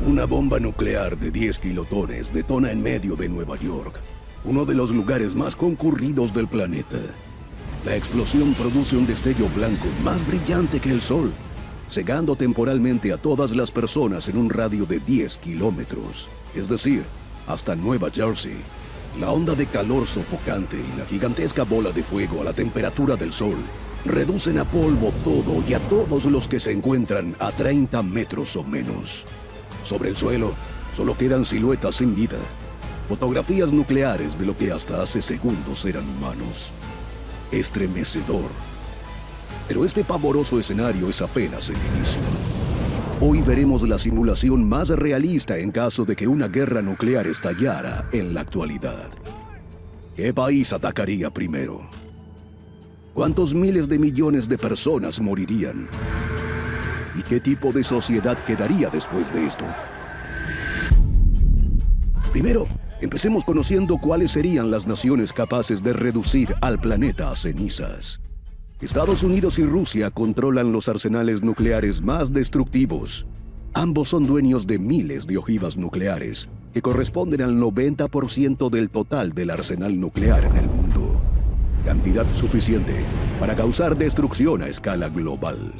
Una bomba nuclear de 10 kilotones detona en medio de Nueva York, uno de los lugares más concurridos del planeta. La explosión produce un destello blanco más brillante que el sol, cegando temporalmente a todas las personas en un radio de 10 kilómetros, es decir, hasta Nueva Jersey. La onda de calor sofocante y la gigantesca bola de fuego a la temperatura del sol reducen a polvo todo y a todos los que se encuentran a 30 metros o menos. Sobre el suelo solo quedan siluetas sin vida, fotografías nucleares de lo que hasta hace segundos eran humanos. Estremecedor. Pero este pavoroso escenario es apenas el inicio. Hoy veremos la simulación más realista en caso de que una guerra nuclear estallara en la actualidad. ¿Qué país atacaría primero? ¿Cuántos miles de millones de personas morirían? ¿Y qué tipo de sociedad quedaría después de esto? Primero, empecemos conociendo cuáles serían las naciones capaces de reducir al planeta a cenizas. Estados Unidos y Rusia controlan los arsenales nucleares más destructivos. Ambos son dueños de miles de ojivas nucleares, que corresponden al 90% del total del arsenal nuclear en el mundo. Cantidad suficiente para causar destrucción a escala global.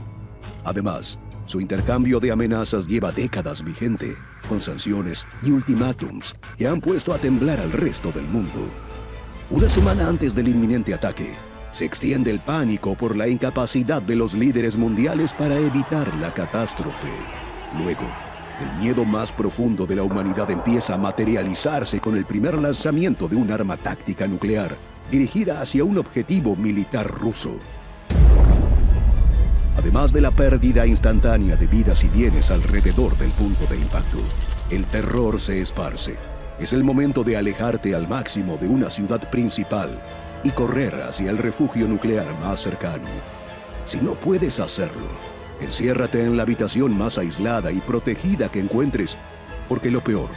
Además, su intercambio de amenazas lleva décadas vigente, con sanciones y ultimátums que han puesto a temblar al resto del mundo. Una semana antes del inminente ataque, se extiende el pánico por la incapacidad de los líderes mundiales para evitar la catástrofe. Luego, el miedo más profundo de la humanidad empieza a materializarse con el primer lanzamiento de un arma táctica nuclear dirigida hacia un objetivo militar ruso. Además de la pérdida instantánea de vidas y bienes alrededor del punto de impacto, el terror se esparce. Es el momento de alejarte al máximo de una ciudad principal y correr hacia el refugio nuclear más cercano. Si no puedes hacerlo, enciérrate en la habitación más aislada y protegida que encuentres, porque lo peor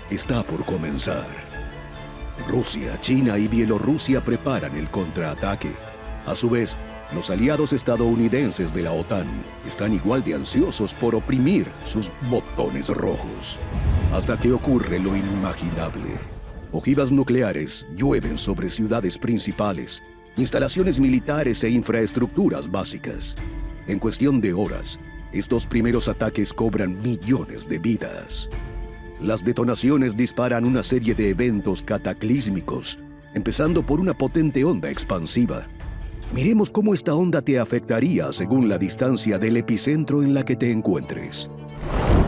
está por comenzar. Rusia, China y Bielorrusia preparan el contraataque. A su vez, los aliados estadounidenses de la OTAN están igual de ansiosos por oprimir sus botones rojos, hasta que ocurre lo inimaginable. Ojivas nucleares llueven sobre ciudades principales, instalaciones militares e infraestructuras básicas. En cuestión de horas, estos primeros ataques cobran millones de vidas. Las detonaciones disparan una serie de eventos cataclísmicos, empezando por una potente onda expansiva. Miremos cómo esta onda te afectaría según la distancia del epicentro en la que te encuentres.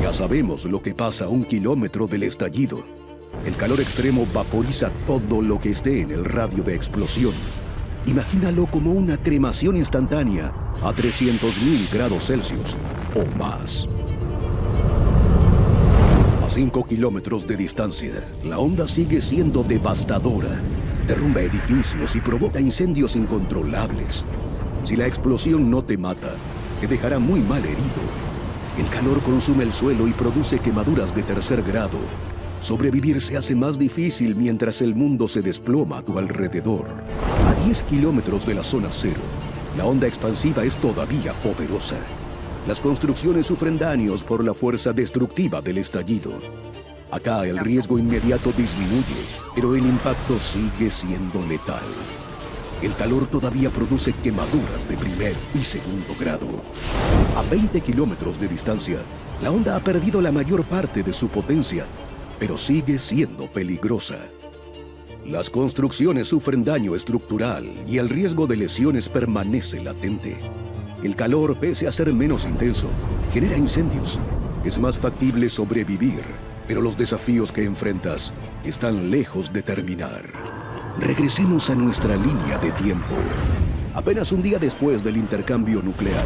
Ya sabemos lo que pasa a 1 kilómetro del estallido. El calor extremo vaporiza todo lo que esté en el radio de explosión. Imagínalo como una cremación instantánea a 300.000 grados Celsius o más. A 5 kilómetros de distancia, la onda sigue siendo devastadora. Derrumba edificios y provoca incendios incontrolables. Si la explosión no te mata, te dejará muy mal herido. El calor consume el suelo y produce quemaduras de tercer grado. Sobrevivir se hace más difícil mientras el mundo se desploma a tu alrededor. A 10 kilómetros de la zona cero, la onda expansiva es todavía poderosa. Las construcciones sufren daños por la fuerza destructiva del estallido. Acá el riesgo inmediato disminuye, pero el impacto sigue siendo letal. El calor todavía produce quemaduras de primer y segundo grado. A 20 kilómetros de distancia, la onda ha perdido la mayor parte de su potencia, pero sigue siendo peligrosa. Las construcciones sufren daño estructural y el riesgo de lesiones permanece latente. El calor, pese a ser menos intenso, genera incendios. Es más factible sobrevivir, pero los desafíos que enfrentas están lejos de terminar. Regresemos a nuestra línea de tiempo. Apenas un día después del intercambio nuclear,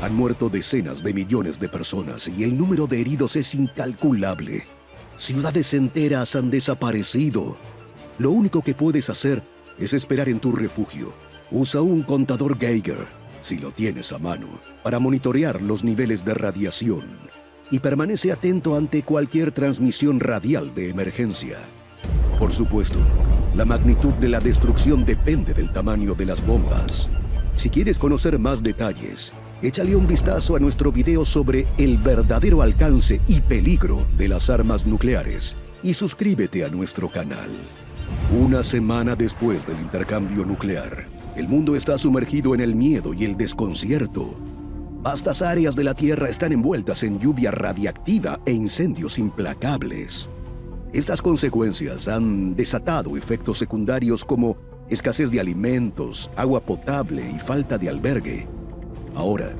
han muerto decenas de millones de personas y el número de heridos es incalculable. Ciudades enteras han desaparecido. Lo único que puedes hacer es esperar en tu refugio. Usa un contador Geiger, si lo tienes a mano, para monitorear los niveles de radiación. Y permanece atento ante cualquier transmisión radial de emergencia. Por supuesto, la magnitud de la destrucción depende del tamaño de las bombas. Si quieres conocer más detalles, Échale un vistazo a nuestro video sobre el verdadero alcance y peligro de las armas nucleares y suscríbete a nuestro canal. Una semana después del intercambio nuclear, el mundo está sumergido en el miedo y el desconcierto. Vastas áreas de la Tierra están envueltas en lluvia radiactiva e incendios implacables. Estas consecuencias han desatado efectos secundarios como escasez de alimentos, agua potable y falta de albergue. Ahora,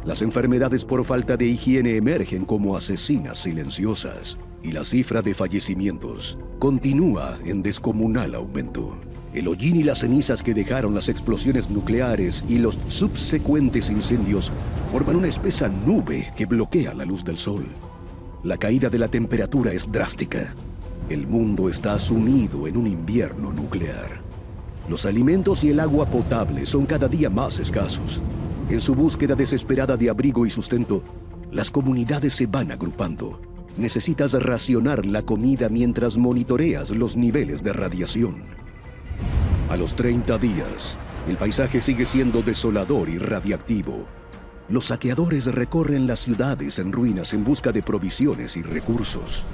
las enfermedades por falta de higiene emergen como asesinas silenciosas y la cifra de fallecimientos continúa en descomunal aumento. El hollín y las cenizas que dejaron las explosiones nucleares y los subsecuentes incendios forman una espesa nube que bloquea la luz del sol. La caída de la temperatura es drástica. El mundo está sumido en un invierno nuclear. Los alimentos y el agua potable son cada día más escasos. En su búsqueda desesperada de abrigo y sustento, las comunidades se van agrupando. Necesitas racionar la comida mientras monitoreas los niveles de radiación. A los 30 días, el paisaje sigue siendo desolador y radiactivo. Los saqueadores recorren las ciudades en ruinas en busca de provisiones y recursos.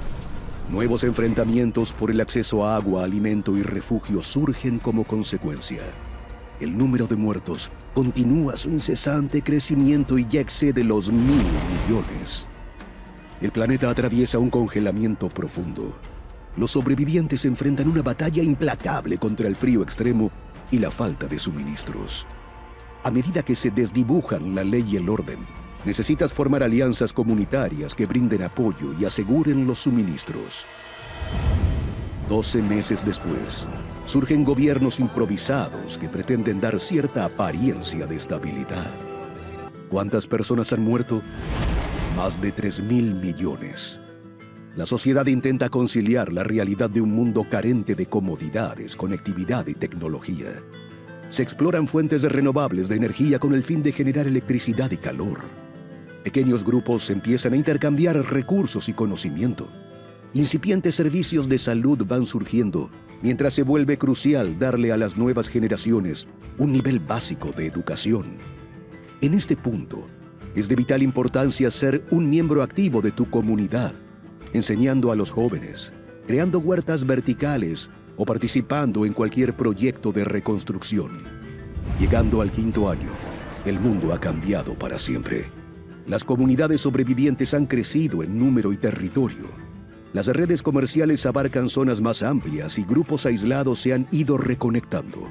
Nuevos enfrentamientos por el acceso a agua, alimento y refugio surgen como consecuencia. El número de muertos continúa su incesante crecimiento y ya excede los 1.000 millones. El planeta atraviesa un congelamiento profundo. Los sobrevivientes enfrentan una batalla implacable contra el frío extremo y la falta de suministros. A medida que se desdibujan la ley y el orden, necesitas formar alianzas comunitarias que brinden apoyo y aseguren los suministros. 12 meses después, surgen gobiernos improvisados que pretenden dar cierta apariencia de estabilidad. ¿Cuántas personas han muerto? Más de 3.000 millones. La sociedad intenta conciliar la realidad de un mundo carente de comodidades, conectividad y tecnología. Se exploran fuentes renovables de energía con el fin de generar electricidad y calor. Pequeños grupos empiezan a intercambiar recursos y conocimiento. Incipientes servicios de salud van surgiendo, mientras se vuelve crucial darle a las nuevas generaciones un nivel básico de educación. En este punto, es de vital importancia ser un miembro activo de tu comunidad, enseñando a los jóvenes, creando huertas verticales o participando en cualquier proyecto de reconstrucción. Llegando al 5º año, el mundo ha cambiado para siempre. Las comunidades sobrevivientes han crecido en número y territorio. Las redes comerciales abarcan zonas más amplias y grupos aislados se han ido reconectando.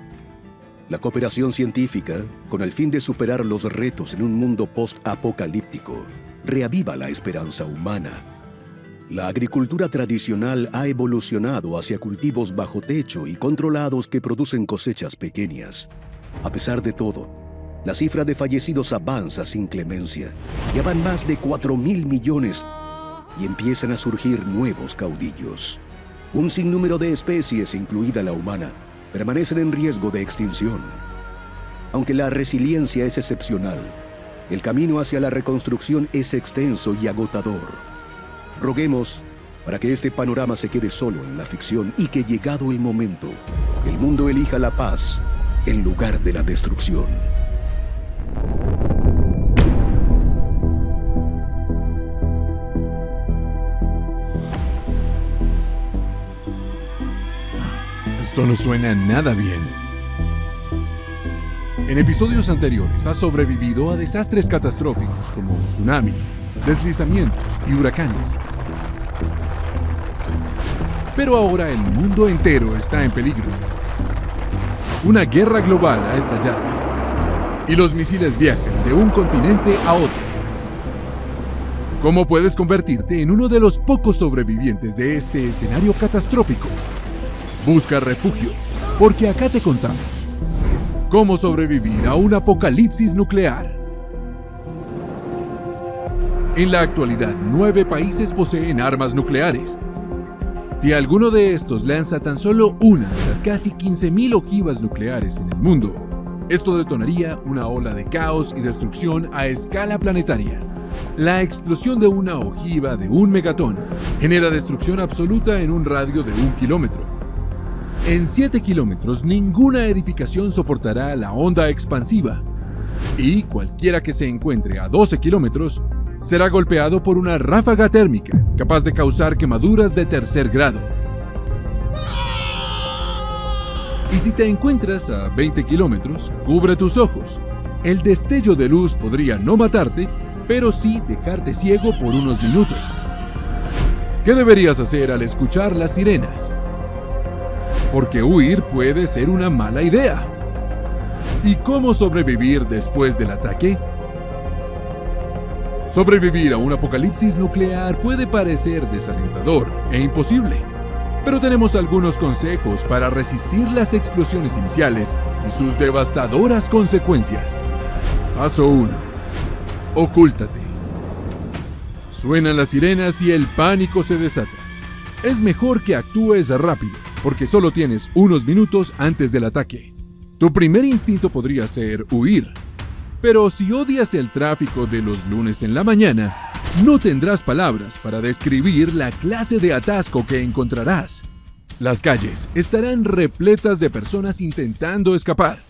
La cooperación científica, con el fin de superar los retos en un mundo post-apocalíptico, reaviva la esperanza humana. La agricultura tradicional ha evolucionado hacia cultivos bajo techo y controlados que producen cosechas pequeñas. A pesar de todo, la cifra de fallecidos avanza sin clemencia. Ya van más de 4.000 millones y empiezan a surgir nuevos caudillos. Un sinnúmero de especies, incluida la humana, permanecen en riesgo de extinción. Aunque la resiliencia es excepcional, el camino hacia la reconstrucción es extenso y agotador. Roguemos para que este panorama se quede solo en la ficción y que, llegado el momento, el mundo elija la paz en lugar de la destrucción. Esto no suena nada bien. En episodios anteriores has sobrevivido a desastres catastróficos como tsunamis, deslizamientos y huracanes. Pero ahora el mundo entero está en peligro. Una guerra global ha estallado y los misiles viajan de un continente a otro. ¿Cómo puedes convertirte en uno de los pocos sobrevivientes de este escenario catastrófico? Busca refugio, porque acá te contamos cómo sobrevivir a un apocalipsis nuclear. En la actualidad, 9 países poseen armas nucleares. Si alguno de estos lanza tan solo una de las casi 15.000 ojivas nucleares en el mundo, esto detonaría una ola de caos y destrucción a escala planetaria. La explosión de una ojiva de 1 megatón genera destrucción absoluta en un radio de 1 kilómetro. En 7 kilómetros, ninguna edificación soportará la onda expansiva. Y cualquiera que se encuentre a 12 kilómetros será golpeado por una ráfaga térmica capaz de causar quemaduras de tercer grado. Y si te encuentras a 20 kilómetros, cubre tus ojos. El destello de luz podría no matarte, pero sí dejarte ciego por unos minutos. ¿Qué deberías hacer al escuchar las sirenas? Porque huir puede ser una mala idea. ¿Y cómo sobrevivir después del ataque? Sobrevivir a un apocalipsis nuclear puede parecer desalentador e imposible, pero tenemos algunos consejos para resistir las explosiones iniciales y sus devastadoras consecuencias. Paso 1. Ocúltate. Suenan las sirenas y el pánico se desata. Es mejor que actúes rápido, porque solo tienes unos minutos antes del ataque. Tu primer instinto podría ser huir. Pero si odias el tráfico de los lunes en la mañana, no tendrás palabras para describir la clase de atasco que encontrarás. Las calles estarán repletas de personas intentando escapar.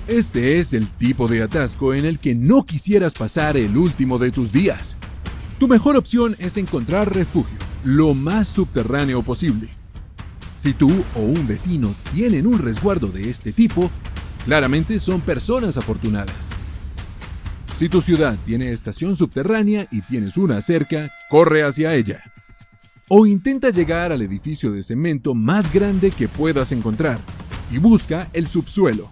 Este es el tipo de atasco en el que no quisieras pasar el último de tus días. Tu mejor opción es encontrar refugio lo más subterráneo posible. Si tú o un vecino tienen un resguardo de este tipo, claramente son personas afortunadas. Si tu ciudad tiene estación subterránea y tienes una cerca, corre hacia ella. O intenta llegar al edificio de cemento más grande que puedas encontrar y busca el subsuelo.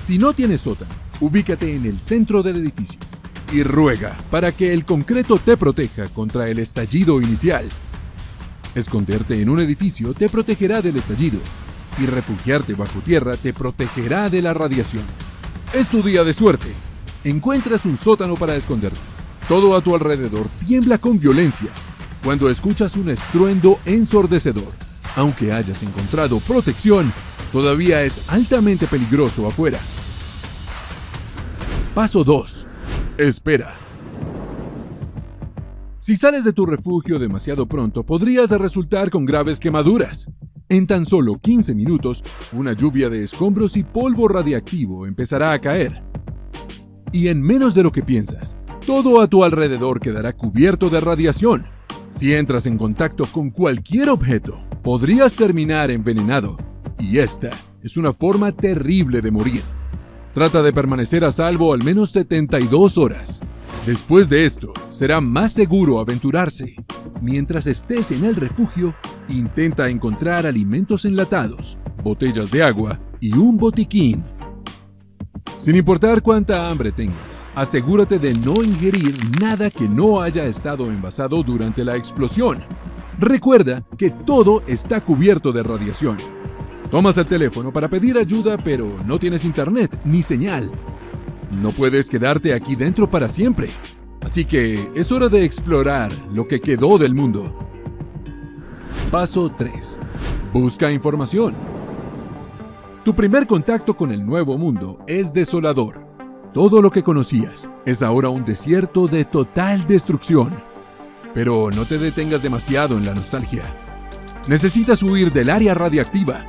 Si no tienes sótano, ubícate en el centro del edificio y ruega para que el concreto te proteja contra el estallido inicial. Esconderte en un edificio te protegerá del estallido y refugiarte bajo tierra te protegerá de la radiación. Es tu día de suerte. Encuentras un sótano para esconderte. Todo a tu alrededor tiembla con violencia cuando escuchas un estruendo ensordecedor. Aunque hayas encontrado protección, todavía es altamente peligroso afuera. Paso 2. Espera. Si sales de tu refugio demasiado pronto, podrías resultar con graves quemaduras. En tan solo 15 minutos, una lluvia de escombros y polvo radiactivo empezará a caer. Y en menos de lo que piensas, todo a tu alrededor quedará cubierto de radiación. Si entras en contacto con cualquier objeto, podrías terminar envenenado. Y esta es una forma terrible de morir. Trata de permanecer a salvo al menos 72 horas. Después de esto, será más seguro aventurarse. Mientras estés en el refugio, intenta encontrar alimentos enlatados, botellas de agua y un botiquín. Sin importar cuánta hambre tengas, asegúrate de no ingerir nada que no haya estado envasado durante la explosión. Recuerda que todo está cubierto de radiación. Tomas el teléfono para pedir ayuda, pero no tienes internet ni señal. No puedes quedarte aquí dentro para siempre. Así que es hora de explorar lo que quedó del mundo. Paso 3. Busca información. Tu primer contacto con el nuevo mundo es desolador. Todo lo que conocías es ahora un desierto de total destrucción. Pero no te detengas demasiado en la nostalgia. Necesitas huir del área radiactiva.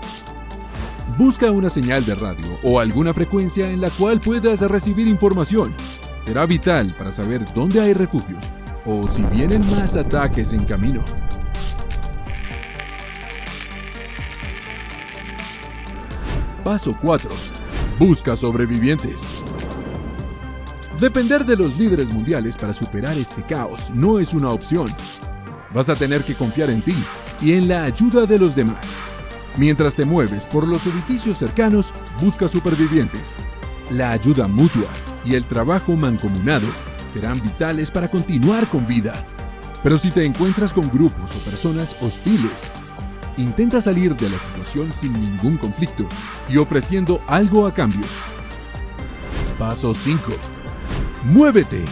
Busca una señal de radio o alguna frecuencia en la cual puedas recibir información. Será vital para saber dónde hay refugios o si vienen más ataques en camino. Paso 4. Busca sobrevivientes. Depender de los líderes mundiales para superar este caos no es una opción. Vas a tener que confiar en ti y en la ayuda de los demás. Mientras te mueves por los edificios cercanos, busca supervivientes. La ayuda mutua y el trabajo mancomunado serán vitales para continuar con vida. Pero si te encuentras con grupos o personas hostiles, intenta salir de la situación sin ningún conflicto y ofreciendo algo a cambio. Paso 5. ¡Muévete!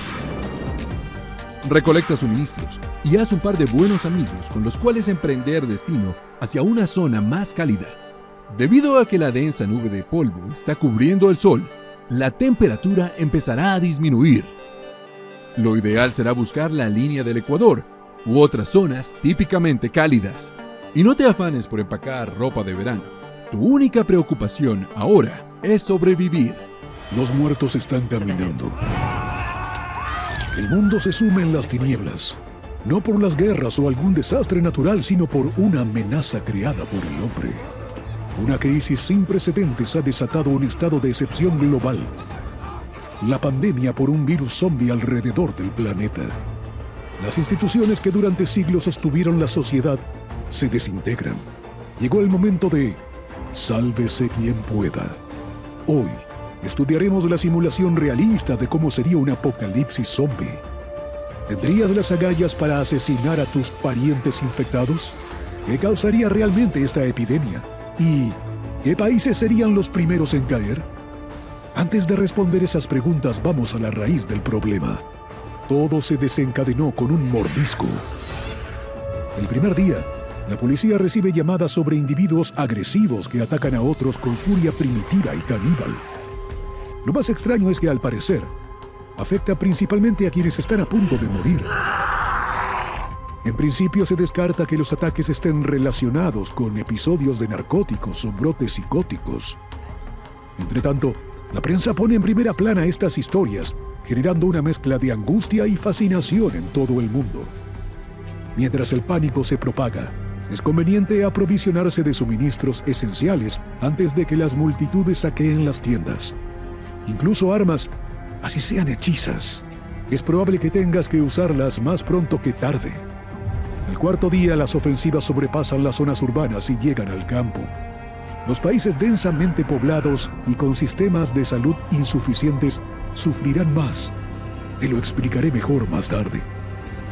Recolecta suministros y haz un par de buenos amigos con los cuales emprender destino hacia una zona más cálida. Debido a que la densa nube de polvo está cubriendo el sol, la temperatura empezará a disminuir. Lo ideal será buscar la línea del Ecuador u otras zonas típicamente cálidas. Y no te afanes por empacar ropa de verano. Tu única preocupación ahora es sobrevivir. Los muertos están caminando. El mundo se sume en las tinieblas, no por las guerras o algún desastre natural, sino por una amenaza creada por el hombre. Una crisis sin precedentes ha desatado un estado de excepción global. La pandemia por un virus zombie alrededor del planeta. Las instituciones que durante siglos sostuvieron la sociedad se desintegran. Llegó el momento de sálvese quien pueda. Hoy estudiaremos la simulación realista de cómo sería un apocalipsis zombie. ¿Tendrías las agallas para asesinar a tus parientes infectados? ¿Qué causaría realmente esta epidemia? ¿Y qué países serían los primeros en caer? Antes de responder esas preguntas, vamos a la raíz del problema. Todo se desencadenó con un mordisco. El primer día, la policía recibe llamadas sobre individuos agresivos que atacan a otros con furia primitiva y caníbal. Lo más extraño es que, al parecer, afecta principalmente a quienes están a punto de morir. En principio se descarta que los ataques estén relacionados con episodios de narcóticos o brotes psicóticos. Entretanto, la prensa pone en primera plana estas historias, generando una mezcla de angustia y fascinación en todo el mundo. Mientras el pánico se propaga, es conveniente aprovisionarse de suministros esenciales antes de que las multitudes saqueen las tiendas. Incluso armas, así sean hechizas, es probable que tengas que usarlas más pronto que tarde. Al cuarto día, las ofensivas sobrepasan las zonas urbanas y llegan al campo. Los países densamente poblados y con sistemas de salud insuficientes sufrirán más. Te lo explicaré mejor más tarde.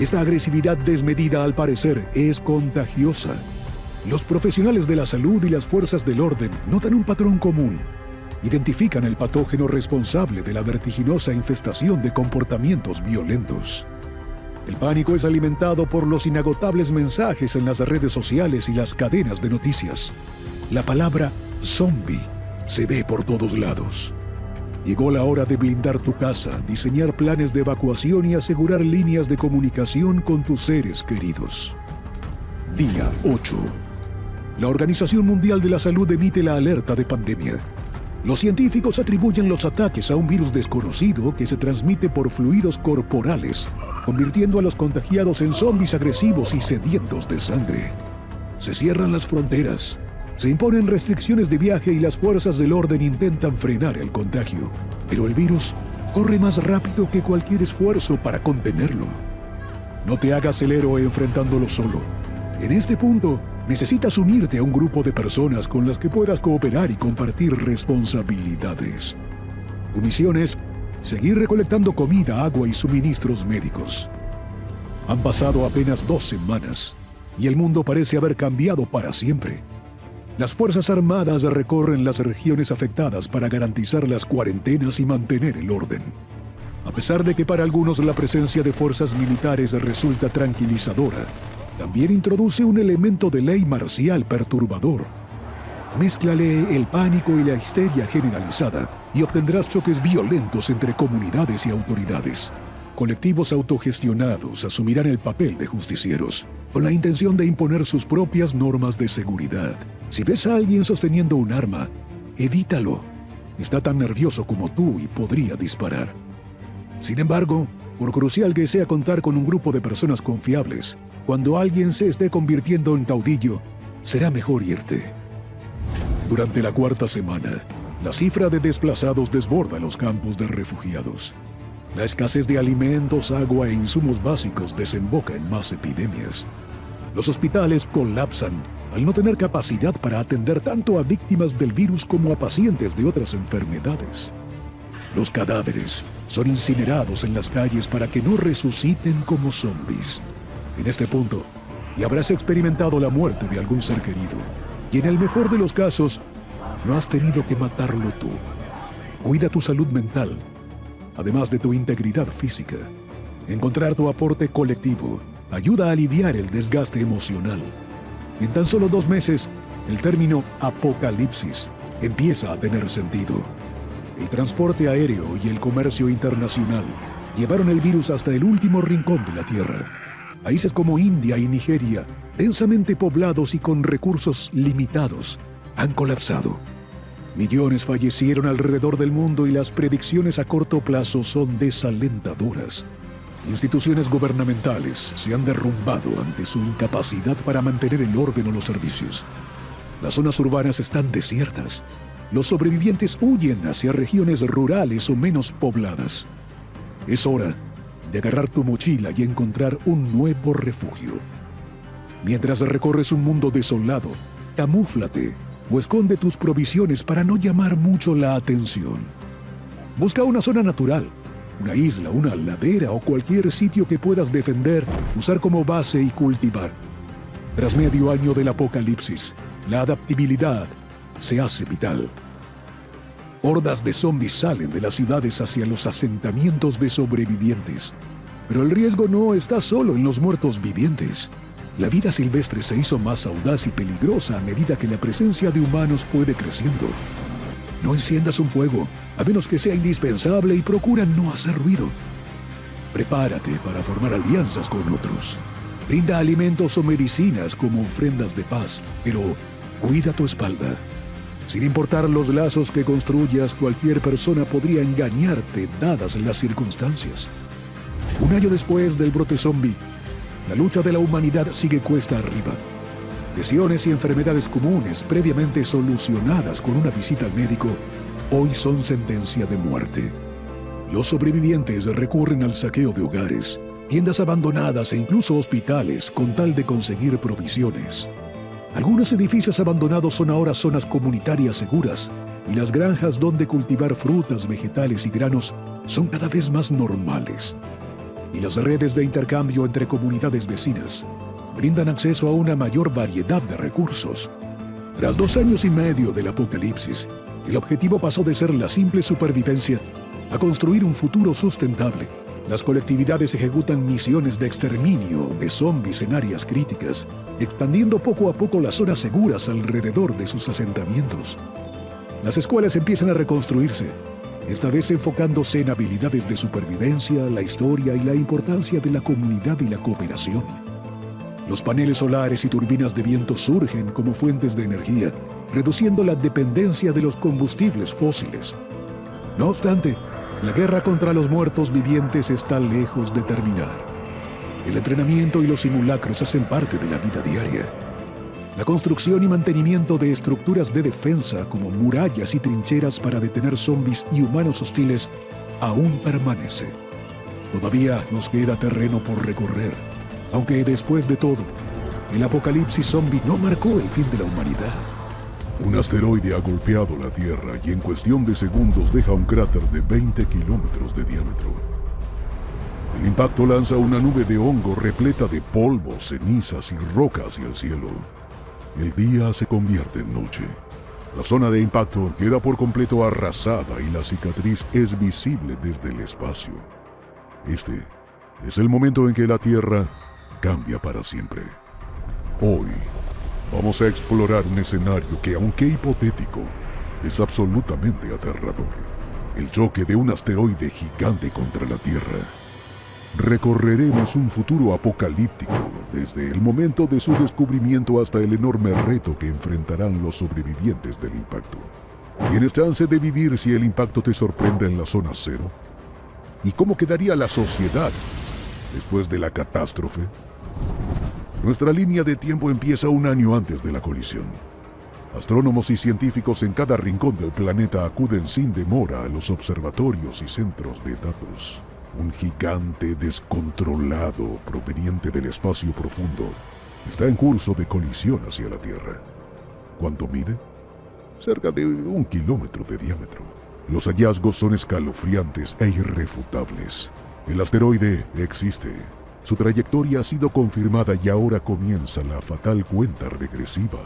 Esta agresividad desmedida, al parecer, es contagiosa. Los profesionales de la salud y las fuerzas del orden notan un patrón común. Identifican el patógeno responsable de la vertiginosa infestación de comportamientos violentos. El pánico es alimentado por los inagotables mensajes en las redes sociales y las cadenas de noticias. La palabra zombie se ve por todos lados. Llegó la hora de blindar tu casa, diseñar planes de evacuación y asegurar líneas de comunicación con tus seres queridos. Día 8. La Organización Mundial de la Salud emite la alerta de pandemia. Los científicos atribuyen los ataques a un virus desconocido que se transmite por fluidos corporales, convirtiendo a los contagiados en zombies agresivos y sedientos de sangre. Se cierran las fronteras. Se imponen restricciones de viaje y las fuerzas del orden intentan frenar el contagio. Pero el virus corre más rápido que cualquier esfuerzo para contenerlo. No te hagas el héroe enfrentándolo solo. En este punto, necesitas unirte a un grupo de personas con las que puedas cooperar y compartir responsabilidades. Tu misión es seguir recolectando comida, agua y suministros médicos. Han pasado apenas 2 semanas y el mundo parece haber cambiado para siempre. Las Fuerzas Armadas recorren las regiones afectadas para garantizar las cuarentenas y mantener el orden. A pesar de que para algunos la presencia de fuerzas militares resulta tranquilizadora, también introduce un elemento de ley marcial perturbador. Mézclale el pánico y la histeria generalizada y obtendrás choques violentos entre comunidades y autoridades. Colectivos autogestionados asumirán el papel de justicieros, con la intención de imponer sus propias normas de seguridad. Si ves a alguien sosteniendo un arma, evítalo. Está tan nervioso como tú y podría disparar. Sin embargo, por crucial que sea contar con un grupo de personas confiables, cuando alguien se esté convirtiendo en caudillo, será mejor irte. Durante la 4ª semana, la cifra de desplazados desborda los campos de refugiados. La escasez de alimentos, agua e insumos básicos desemboca en más epidemias. Los hospitales colapsan al no tener capacidad para atender tanto a víctimas del virus como a pacientes de otras enfermedades. Los cadáveres son incinerados en las calles para que no resuciten como zombies. En este punto, ya habrás experimentado la muerte de algún ser querido, y en el mejor de los casos, no has tenido que matarlo tú. Cuida tu salud mental, además de tu integridad física. Encontrar tu aporte colectivo ayuda a aliviar el desgaste emocional. En tan solo 2 meses, el término apocalipsis empieza a tener sentido. El transporte aéreo y el comercio internacional llevaron el virus hasta el último rincón de la Tierra. Países como India y Nigeria, densamente poblados y con recursos limitados, han colapsado. Millones fallecieron alrededor del mundo y las predicciones a corto plazo son desalentadoras. Instituciones gubernamentales se han derrumbado ante su incapacidad para mantener el orden o los servicios. Las zonas urbanas están desiertas. Los sobrevivientes huyen hacia regiones rurales o menos pobladas. Es hora de agarrar tu mochila y encontrar un nuevo refugio. Mientras recorres un mundo desolado, camúflate o esconde tus provisiones para no llamar mucho la atención. Busca una zona natural, una isla, una ladera o cualquier sitio que puedas defender, usar como base y cultivar. Tras medio año del apocalipsis, la adaptabilidad se hace vital. Hordas de zombies salen de las ciudades hacia los asentamientos de sobrevivientes. Pero el riesgo no está solo en los muertos vivientes. La vida silvestre se hizo más audaz y peligrosa a medida que la presencia de humanos fue decreciendo. No enciendas un fuego, a menos que sea indispensable, y procura no hacer ruido. Prepárate para formar alianzas con otros. Brinda alimentos o medicinas como ofrendas de paz, pero cuida tu espalda. Sin importar los lazos que construyas, cualquier persona podría engañarte dadas las circunstancias. Un año después del brote zombie, la lucha de la humanidad sigue cuesta arriba. Lesiones y enfermedades comunes, previamente solucionadas con una visita al médico, hoy son sentencia de muerte. Los sobrevivientes recurren al saqueo de hogares, tiendas abandonadas e incluso hospitales con tal de conseguir provisiones. Algunos edificios abandonados son ahora zonas comunitarias seguras, y las granjas donde cultivar frutas, vegetales y granos son cada vez más normales. Y las redes de intercambio entre comunidades vecinas brindan acceso a una mayor variedad de recursos. Tras 2 años y medio del apocalipsis, el objetivo pasó de ser la simple supervivencia a construir un futuro sustentable. Las colectividades ejecutan misiones de exterminio de zombies en áreas críticas, expandiendo poco a poco las zonas seguras alrededor de sus asentamientos. Las escuelas empiezan a reconstruirse, esta vez enfocándose en habilidades de supervivencia, la historia y la importancia de la comunidad y la cooperación. Los paneles solares y turbinas de viento surgen como fuentes de energía, reduciendo la dependencia de los combustibles fósiles. No obstante, la guerra contra los muertos vivientes está lejos de terminar. El entrenamiento y los simulacros hacen parte de la vida diaria. La construcción y mantenimiento de estructuras de defensa como murallas y trincheras para detener zombies y humanos hostiles aún permanece. Todavía nos queda terreno por recorrer, aunque después de todo, el apocalipsis zombie no marcó el fin de la humanidad. Un asteroide ha golpeado la Tierra y en cuestión de segundos deja un cráter de 20 kilómetros de diámetro. El impacto lanza una nube de hongo repleta de polvo, cenizas y roca hacia el cielo. El día se convierte en noche. La zona de impacto queda por completo arrasada y la cicatriz es visible desde el espacio. Este es el momento en que la Tierra cambia para siempre. Hoy vamos a explorar un escenario que, aunque hipotético, es absolutamente aterrador. El choque de un asteroide gigante contra la Tierra. Recorreremos un futuro apocalíptico desde el momento de su descubrimiento hasta el enorme reto que enfrentarán los sobrevivientes del impacto. ¿Tienes chance de vivir si el impacto te sorprende en la zona cero? ¿Y cómo quedaría la sociedad después de la catástrofe? Nuestra línea de tiempo empieza 1 año antes de la colisión. Astrónomos y científicos en cada rincón del planeta acuden sin demora a los observatorios y centros de datos. Un gigante descontrolado proveniente del espacio profundo está en curso de colisión hacia la Tierra. ¿Cuánto mide? Cerca de 1 kilómetro de diámetro. Los hallazgos son escalofriantes e irrefutables. El asteroide existe. Su trayectoria ha sido confirmada y ahora comienza la fatal cuenta regresiva.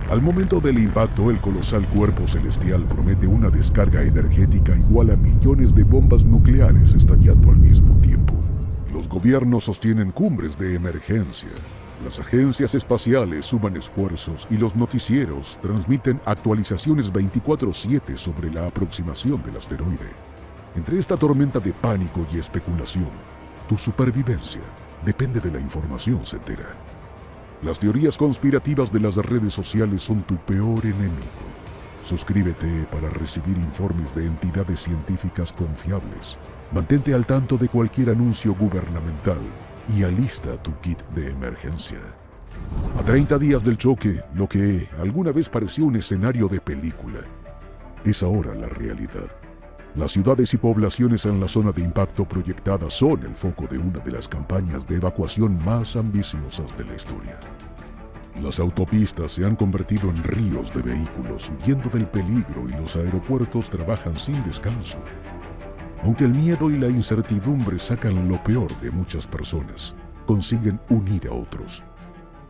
Al momento del impacto, el colosal cuerpo celestial promete una descarga energética igual a millones de bombas nucleares estallando al mismo tiempo. Los gobiernos sostienen cumbres de emergencia. Las agencias espaciales suman esfuerzos y los noticieros transmiten actualizaciones 24/7 sobre la aproximación del asteroide. Entre esta tormenta de pánico y especulación, tu supervivencia depende de la información certera. Las teorías conspirativas de las redes sociales son tu peor enemigo. Suscríbete para recibir informes de entidades científicas confiables. Mantente al tanto de cualquier anuncio gubernamental y alista tu kit de emergencia. A 30 días del choque, lo que alguna vez pareció un escenario de película, es ahora la realidad. Las ciudades y poblaciones en la zona de impacto proyectada son el foco de una de las campañas de evacuación más ambiciosas de la historia. Las autopistas se han convertido en ríos de vehículos huyendo del peligro y los aeropuertos trabajan sin descanso. Aunque el miedo y la incertidumbre sacan lo peor de muchas personas, consiguen unir a otros.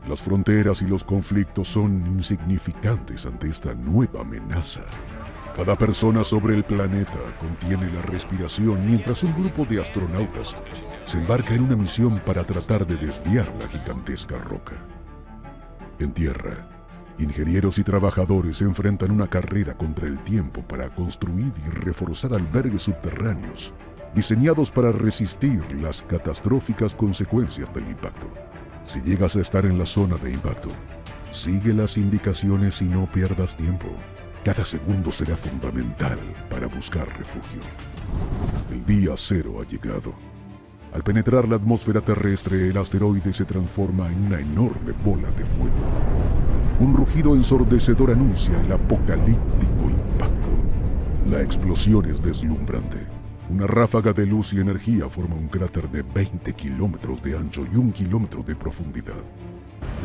Las fronteras y los conflictos son insignificantes ante esta nueva amenaza. Cada persona sobre el planeta contiene la respiración mientras un grupo de astronautas se embarca en una misión para tratar de desviar la gigantesca roca. En tierra, ingenieros y trabajadores enfrentan una carrera contra el tiempo para construir y reforzar albergues subterráneos, diseñados para resistir las catastróficas consecuencias del impacto. Si llegas a estar en la zona de impacto, sigue las indicaciones y no pierdas tiempo. Cada segundo será fundamental para buscar refugio. El día cero ha llegado. Al penetrar la atmósfera terrestre, el asteroide se transforma en una enorme bola de fuego. Un rugido ensordecedor anuncia el apocalíptico impacto. La explosión es deslumbrante. Una ráfaga de luz y energía forma un cráter de 20 kilómetros de ancho y 1 kilómetro de profundidad.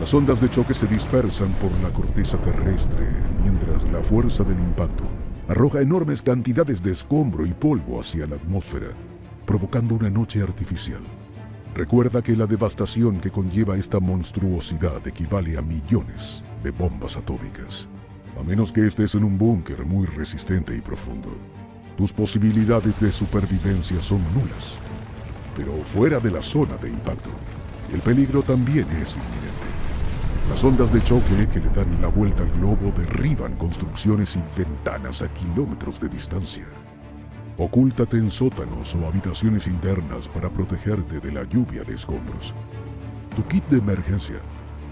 Las ondas de choque se dispersan por la corteza terrestre, mientras la fuerza del impacto arroja enormes cantidades de escombro y polvo hacia la atmósfera, provocando una noche artificial. Recuerda que la devastación que conlleva esta monstruosidad equivale a millones de bombas atómicas. A menos que estés en un búnker muy resistente y profundo, tus posibilidades de supervivencia son nulas. Pero fuera de la zona de impacto, el peligro también es inminente. Las ondas de choque que le dan la vuelta al globo derriban construcciones y ventanas a kilómetros de distancia. Ocúltate en sótanos o habitaciones internas para protegerte de la lluvia de escombros. Tu kit de emergencia,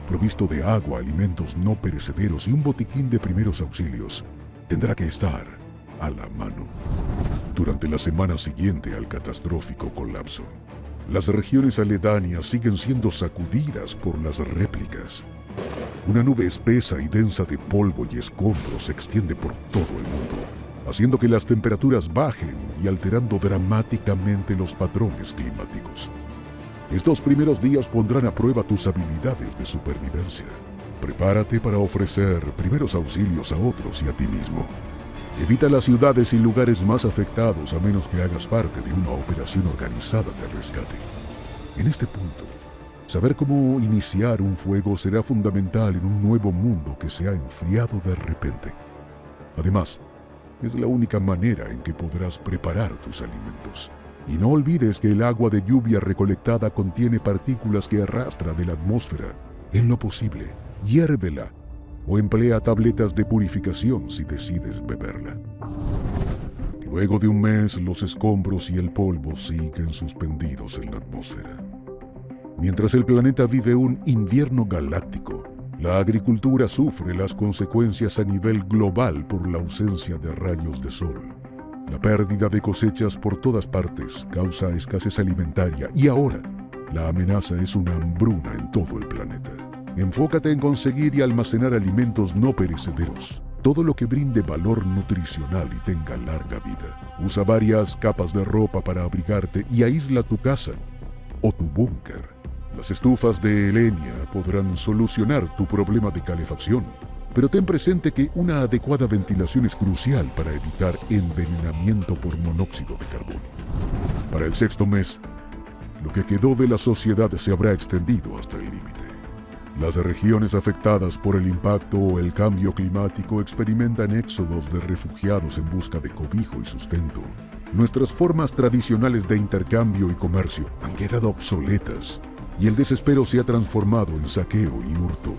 provisto de agua, alimentos no perecederos y un botiquín de primeros auxilios, tendrá que estar a la mano. Durante la semana siguiente al catastrófico colapso, las regiones aledañas siguen siendo sacudidas por las réplicas. Una nube espesa y densa de polvo y escombros se extiende por todo el mundo, haciendo que las temperaturas bajen y alterando dramáticamente los patrones climáticos. Estos primeros días pondrán a prueba tus habilidades de supervivencia. Prepárate para ofrecer primeros auxilios a otros y a ti mismo. Evita las ciudades y lugares más afectados a menos que hagas parte de una operación organizada de rescate. En este punto, saber cómo iniciar un fuego será fundamental en un nuevo mundo que se ha enfriado de repente. Además, es la única manera en que podrás preparar tus alimentos. Y no olvides que el agua de lluvia recolectada contiene partículas que arrastra de la atmósfera. En lo posible, hiérvela o emplea tabletas de purificación si decides beberla. Luego de un mes, los escombros y el polvo siguen suspendidos en la atmósfera. Mientras el planeta vive un invierno galáctico, la agricultura sufre las consecuencias a nivel global por la ausencia de rayos de sol. La pérdida de cosechas por todas partes causa escasez alimentaria y ahora la amenaza es una hambruna en todo el planeta. Enfócate en conseguir y almacenar alimentos no perecederos, todo lo que brinde valor nutricional y tenga larga vida. Usa varias capas de ropa para abrigarte y aísla tu casa o tu búnker. Las estufas de leña podrán solucionar tu problema de calefacción, pero ten presente que una adecuada ventilación es crucial para evitar envenenamiento por monóxido de carbono. Para el 6º mes, lo que quedó de la sociedad se habrá extendido hasta el límite. Las regiones afectadas por el impacto o el cambio climático experimentan éxodos de refugiados en busca de cobijo y sustento. Nuestras formas tradicionales de intercambio y comercio han quedado obsoletas y el desespero se ha transformado en saqueo y hurto.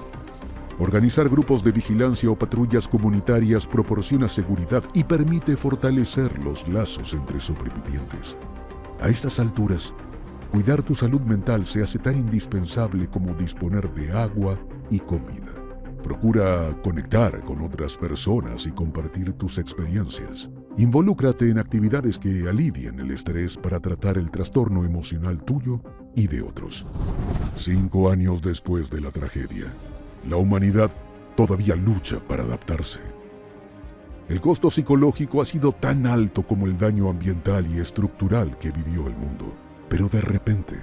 Organizar grupos de vigilancia o patrullas comunitarias proporciona seguridad y permite fortalecer los lazos entre sobrevivientes. A estas alturas, cuidar tu salud mental se hace tan indispensable como disponer de agua y comida. Procura conectar con otras personas y compartir tus experiencias. Involúcrate en actividades que alivien el estrés para tratar el trastorno emocional tuyo y de otros. 5 años después de la tragedia, la humanidad todavía lucha para adaptarse. El costo psicológico ha sido tan alto como el daño ambiental y estructural que vivió el mundo. Pero de repente,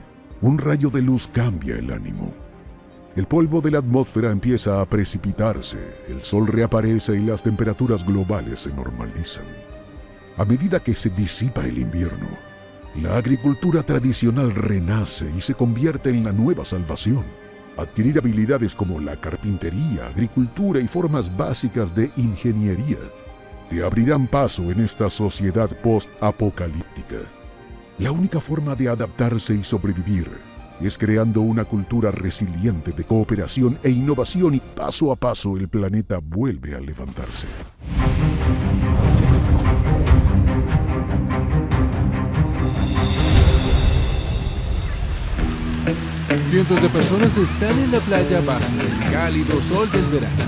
un rayo de luz cambia el ánimo. El polvo de la atmósfera empieza a precipitarse, el sol reaparece y las temperaturas globales se normalizan. A medida que se disipa el invierno, la agricultura tradicional renace y se convierte en la nueva salvación. Adquirir habilidades como la carpintería, agricultura y formas básicas de ingeniería te abrirán paso en esta sociedad post-apocalíptica. La única forma de adaptarse y sobrevivir es creando una cultura resiliente de cooperación e innovación, y paso a paso el planeta vuelve a levantarse. Cientos de personas están en la playa bajo el cálido sol del verano.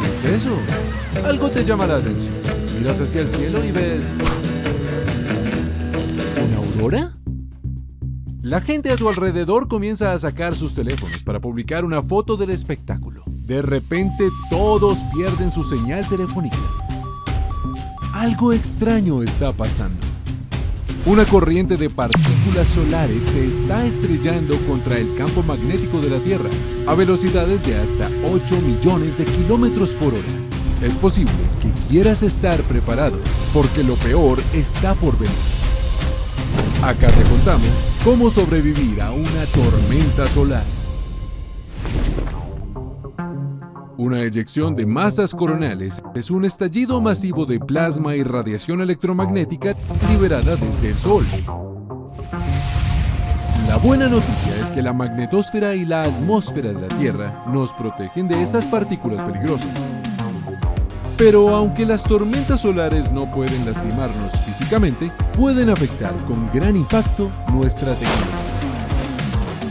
¿Qué es eso? Algo te llama la atención. Miras hacia el cielo y ves... ¿una aurora? La gente a tu alrededor comienza a sacar sus teléfonos para publicar una foto del espectáculo. De repente todos pierden su señal telefónica. Algo extraño está pasando. Una corriente de partículas solares se está estrellando contra el campo magnético de la Tierra a velocidades de hasta 8 millones de kilómetros por hora. Es posible que quieras estar preparado, porque lo peor está por venir. Acá te contamos cómo sobrevivir a una tormenta solar. Una eyección de masas coronales es un estallido masivo de plasma y radiación electromagnética liberada desde el Sol. La buena noticia es que la magnetosfera y la atmósfera de la Tierra nos protegen de estas partículas peligrosas. Pero aunque las tormentas solares no pueden lastimarnos físicamente, pueden afectar con gran impacto nuestra tecnología.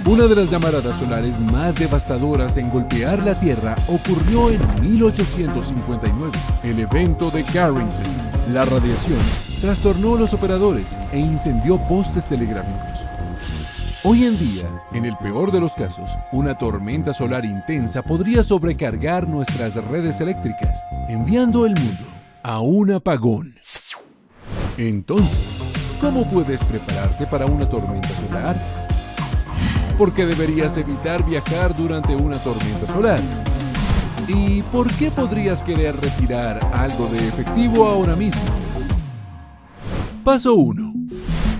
Una de las llamaradas solares más devastadoras en golpear la Tierra ocurrió en 1859, el evento de Carrington. La radiación trastornó los operadores e incendió postes telegráficos. Hoy en día, en el peor de los casos, una tormenta solar intensa podría sobrecargar nuestras redes eléctricas, enviando el mundo a un apagón. Entonces, ¿cómo puedes prepararte para una tormenta solar? ¿Por qué deberías evitar viajar durante una tormenta solar? ¿Y por qué podrías querer retirar algo de efectivo ahora mismo? Paso 1.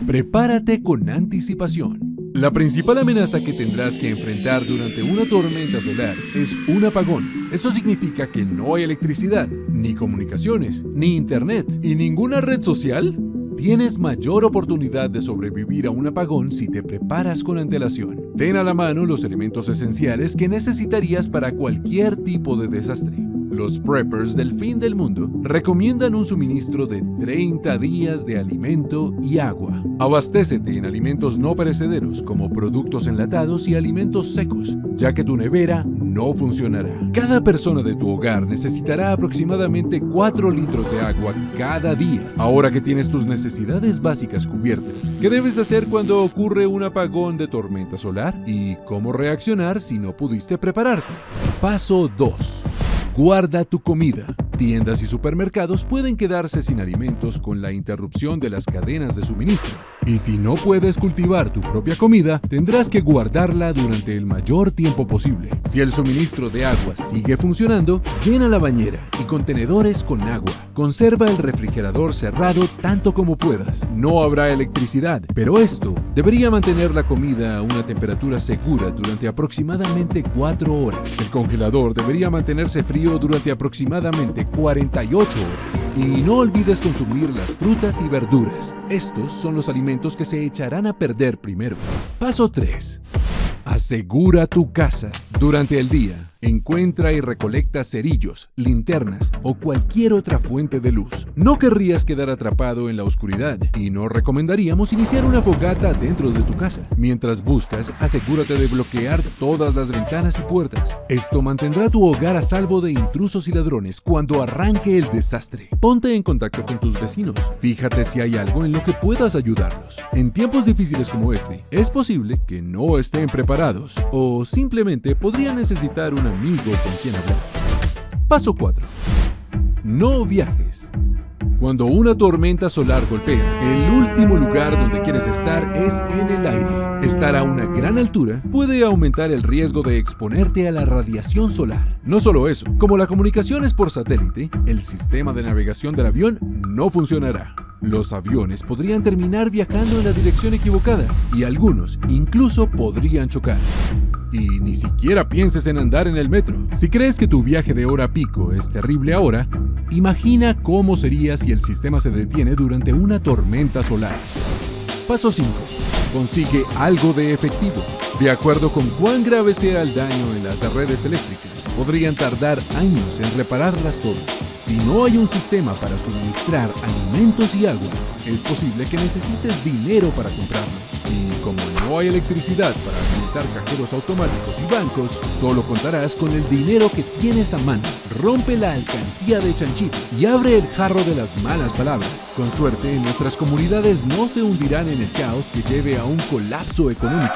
Prepárate con anticipación. La principal amenaza que tendrás que enfrentar durante una tormenta solar es un apagón. Eso significa que no hay electricidad, ni comunicaciones, ni internet y ninguna red social. Tienes mayor oportunidad de sobrevivir a un apagón si te preparas con antelación. Ten a la mano los elementos esenciales que necesitarías para cualquier tipo de desastre. Los preppers del fin del mundo recomiendan un suministro de 30 días de alimento y agua. Abastécete en alimentos no perecederos como productos enlatados y alimentos secos, ya que tu nevera no funcionará. Cada persona de tu hogar necesitará aproximadamente 4 litros de agua cada día. Ahora que tienes tus necesidades básicas cubiertas, ¿qué debes hacer cuando ocurre un apagón de tormenta solar? ¿Y cómo reaccionar si no pudiste prepararte? Paso 2. Guarda tu comida. Tiendas y supermercados pueden quedarse sin alimentos con la interrupción de las cadenas de suministro. Y si no puedes cultivar tu propia comida, tendrás que guardarla durante el mayor tiempo posible. Si el suministro de agua sigue funcionando, llena la bañera y contenedores con agua. Conserva el refrigerador cerrado tanto como puedas. No habrá electricidad, pero esto debería mantener la comida a una temperatura segura durante aproximadamente 4 horas. El congelador debería mantenerse frío durante aproximadamente 48 horas. Y no olvides consumir las frutas y verduras. Estos son los alimentos que se echarán a perder primero. Paso 3. Asegura tu casa. Durante el día, encuentra y recolecta cerillos, linternas o cualquier otra fuente de luz. No querrías quedar atrapado en la oscuridad y no recomendaríamos iniciar una fogata dentro de tu casa. Mientras buscas, asegúrate de bloquear todas las ventanas y puertas. Esto mantendrá tu hogar a salvo de intrusos y ladrones cuando arranque el desastre. Ponte en contacto con tus vecinos. Fíjate si hay algo en lo que puedas ayudarlos. En tiempos difíciles como este, es posible que no estén preparados o simplemente podrían necesitar un amigo con quien hablar. Paso 4. No viajes. Cuando una tormenta solar golpea, el último lugar donde quieres estar es en el aire. Estar a una gran altura puede aumentar el riesgo de exponerte a la radiación solar. No solo eso, como la comunicación es por satélite, el sistema de navegación del avión no funcionará. Los aviones podrían terminar viajando en la dirección equivocada y algunos incluso podrían chocar. Y ni siquiera pienses en andar en el metro. Si crees que tu viaje de hora pico es terrible ahora, imagina cómo sería si el sistema se detiene durante una tormenta solar. Paso 5. Consigue algo de efectivo. De acuerdo con cuán grave sea el daño en las redes eléctricas, podrían tardar años en repararlas todas. Si no hay un sistema para suministrar alimentos y agua, es posible que necesites dinero para comprarlos. Y como no hay electricidad para alimentar cajeros automáticos y bancos, solo contarás con el dinero que tienes a mano. Rompe la alcancía de chanchito y abre el jarro de las malas palabras. Con suerte, nuestras comunidades no se hundirán en el caos que lleve a un colapso económico.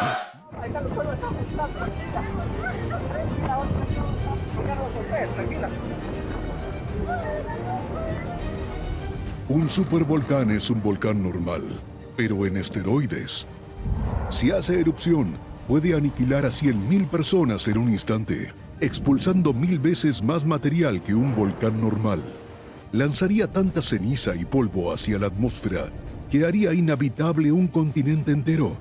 Un supervolcán es un volcán normal, pero en esteroides. Si hace erupción, puede aniquilar a 100.000 personas en un instante, expulsando 1000 veces más material que un volcán normal. Lanzaría tanta ceniza y polvo hacia la atmósfera que haría inhabitable un continente entero.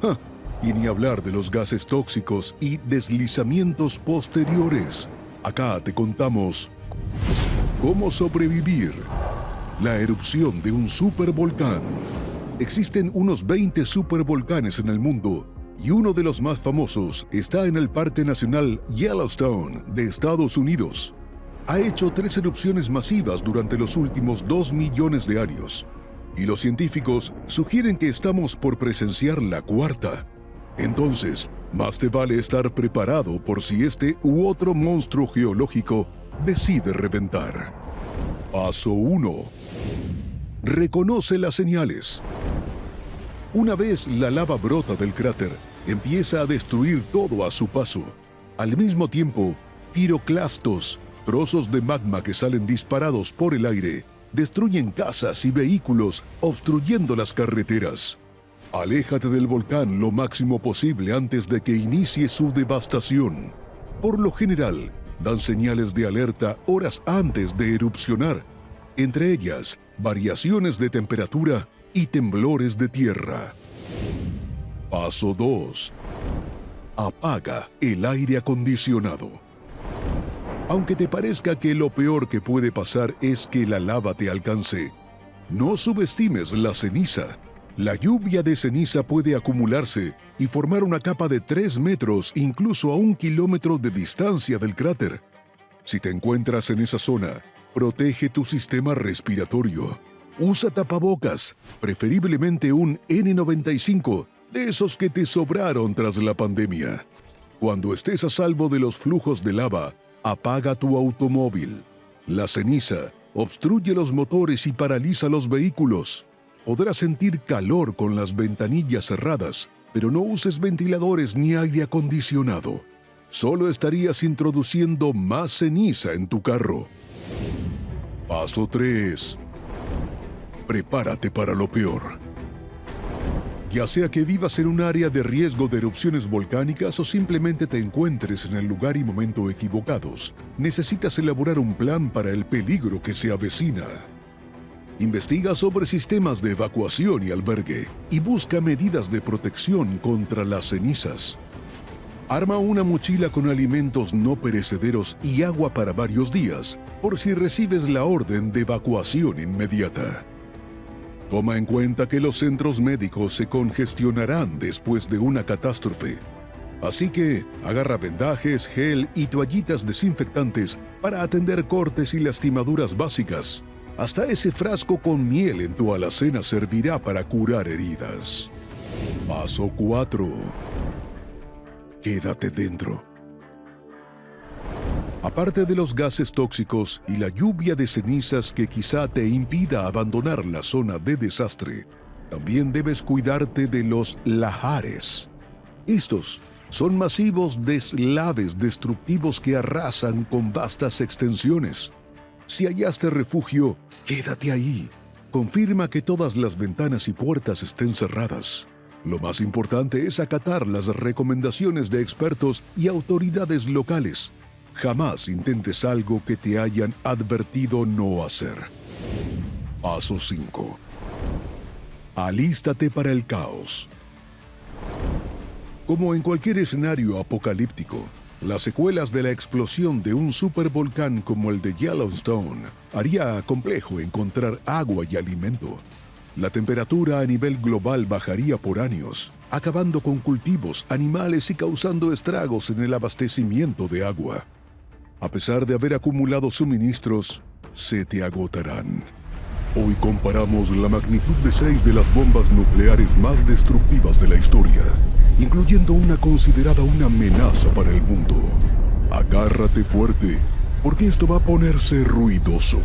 ¡Ja! Y ni hablar de los gases tóxicos y deslizamientos posteriores. Acá te contamos cómo sobrevivir la erupción de un supervolcán. Existen unos 20 supervolcanes en el mundo y uno de los más famosos está en el Parque Nacional Yellowstone de Estados Unidos. Ha hecho 3 erupciones masivas durante los últimos 2 millones de años y los científicos sugieren que estamos por presenciar la 4ª. Entonces, más te vale estar preparado por si este u otro monstruo geológico decide reventar. Paso 1. Reconoce las señales. Una vez la lava brota del cráter, empieza a destruir todo a su paso. Al mismo tiempo, piroclastos, trozos de magma que salen disparados por el aire, destruyen casas y vehículos, obstruyendo las carreteras. Aléjate del volcán lo máximo posible antes de que inicie su devastación. Por lo general, dan señales de alerta horas antes de erupcionar, entre ellas variaciones de temperatura y temblores de tierra. Paso 2. Apaga el aire acondicionado. Aunque te parezca que lo peor que puede pasar es que la lava te alcance, no subestimes la ceniza. La lluvia de ceniza puede acumularse y formar una capa de 3 metros incluso a 1 kilómetro de distancia del cráter. Si te encuentras en esa zona, protege tu sistema respiratorio. Usa tapabocas, preferiblemente un N95, de esos que te sobraron tras la pandemia. Cuando estés a salvo de los flujos de lava, apaga tu automóvil. La ceniza obstruye los motores y paraliza los vehículos. Podrás sentir calor con las ventanillas cerradas, pero no uses ventiladores ni aire acondicionado. Solo estarías introduciendo más ceniza en tu carro. Paso 3. Prepárate para lo peor. Ya sea que vivas en un área de riesgo de erupciones volcánicas o simplemente te encuentres en el lugar y momento equivocados, necesitas elaborar un plan para el peligro que se avecina. Investiga sobre sistemas de evacuación y albergue y busca medidas de protección contra las cenizas. Arma una mochila con alimentos no perecederos y agua para varios días, por si recibes la orden de evacuación inmediata. Toma en cuenta que los centros médicos se congestionarán después de una catástrofe. Así que agarra vendajes, gel y toallitas desinfectantes para atender cortes y lastimaduras básicas. Hasta ese frasco con miel en tu alacena servirá para curar heridas. Paso 4. Quédate dentro. Aparte de los gases tóxicos y la lluvia de cenizas que quizá te impida abandonar la zona de desastre, también debes cuidarte de los lahares. Estos son masivos deslaves destructivos que arrasan con vastas extensiones. Si hallaste refugio, quédate ahí. Confirma que todas las ventanas y puertas estén cerradas. Lo más importante es acatar las recomendaciones de expertos y autoridades locales. Jamás intentes algo que te hayan advertido no hacer. Paso 5. Alístate para el caos. Como en cualquier escenario apocalíptico, las secuelas de la explosión de un supervolcán como el de Yellowstone haría complejo encontrar agua y alimento. La temperatura a nivel global bajaría por años, acabando con cultivos, animales y causando estragos en el abastecimiento de agua. A pesar de haber acumulado suministros, se te agotarán. Hoy comparamos la magnitud de 6 de las bombas nucleares más destructivas de la historia, incluyendo una considerada una amenaza para el mundo. Agárrate fuerte, porque esto va a ponerse ruidoso.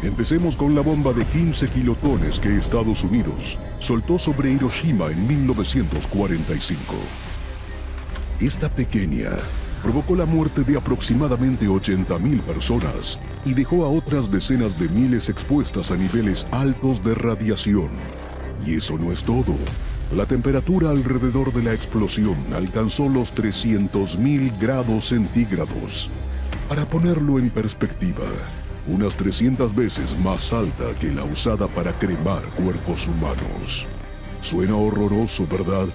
Empecemos con la bomba de 15 kilotones que Estados Unidos soltó sobre Hiroshima en 1945. Esta pequeña provocó la muerte de aproximadamente 80,000 personas y dejó a otras decenas de miles expuestas a niveles altos de radiación. Y eso no es todo. La temperatura alrededor de la explosión alcanzó los 300,000 grados centígrados. Para ponerlo en perspectiva, unas 300 veces más alta que la usada para cremar cuerpos humanos. Suena horroroso, ¿verdad?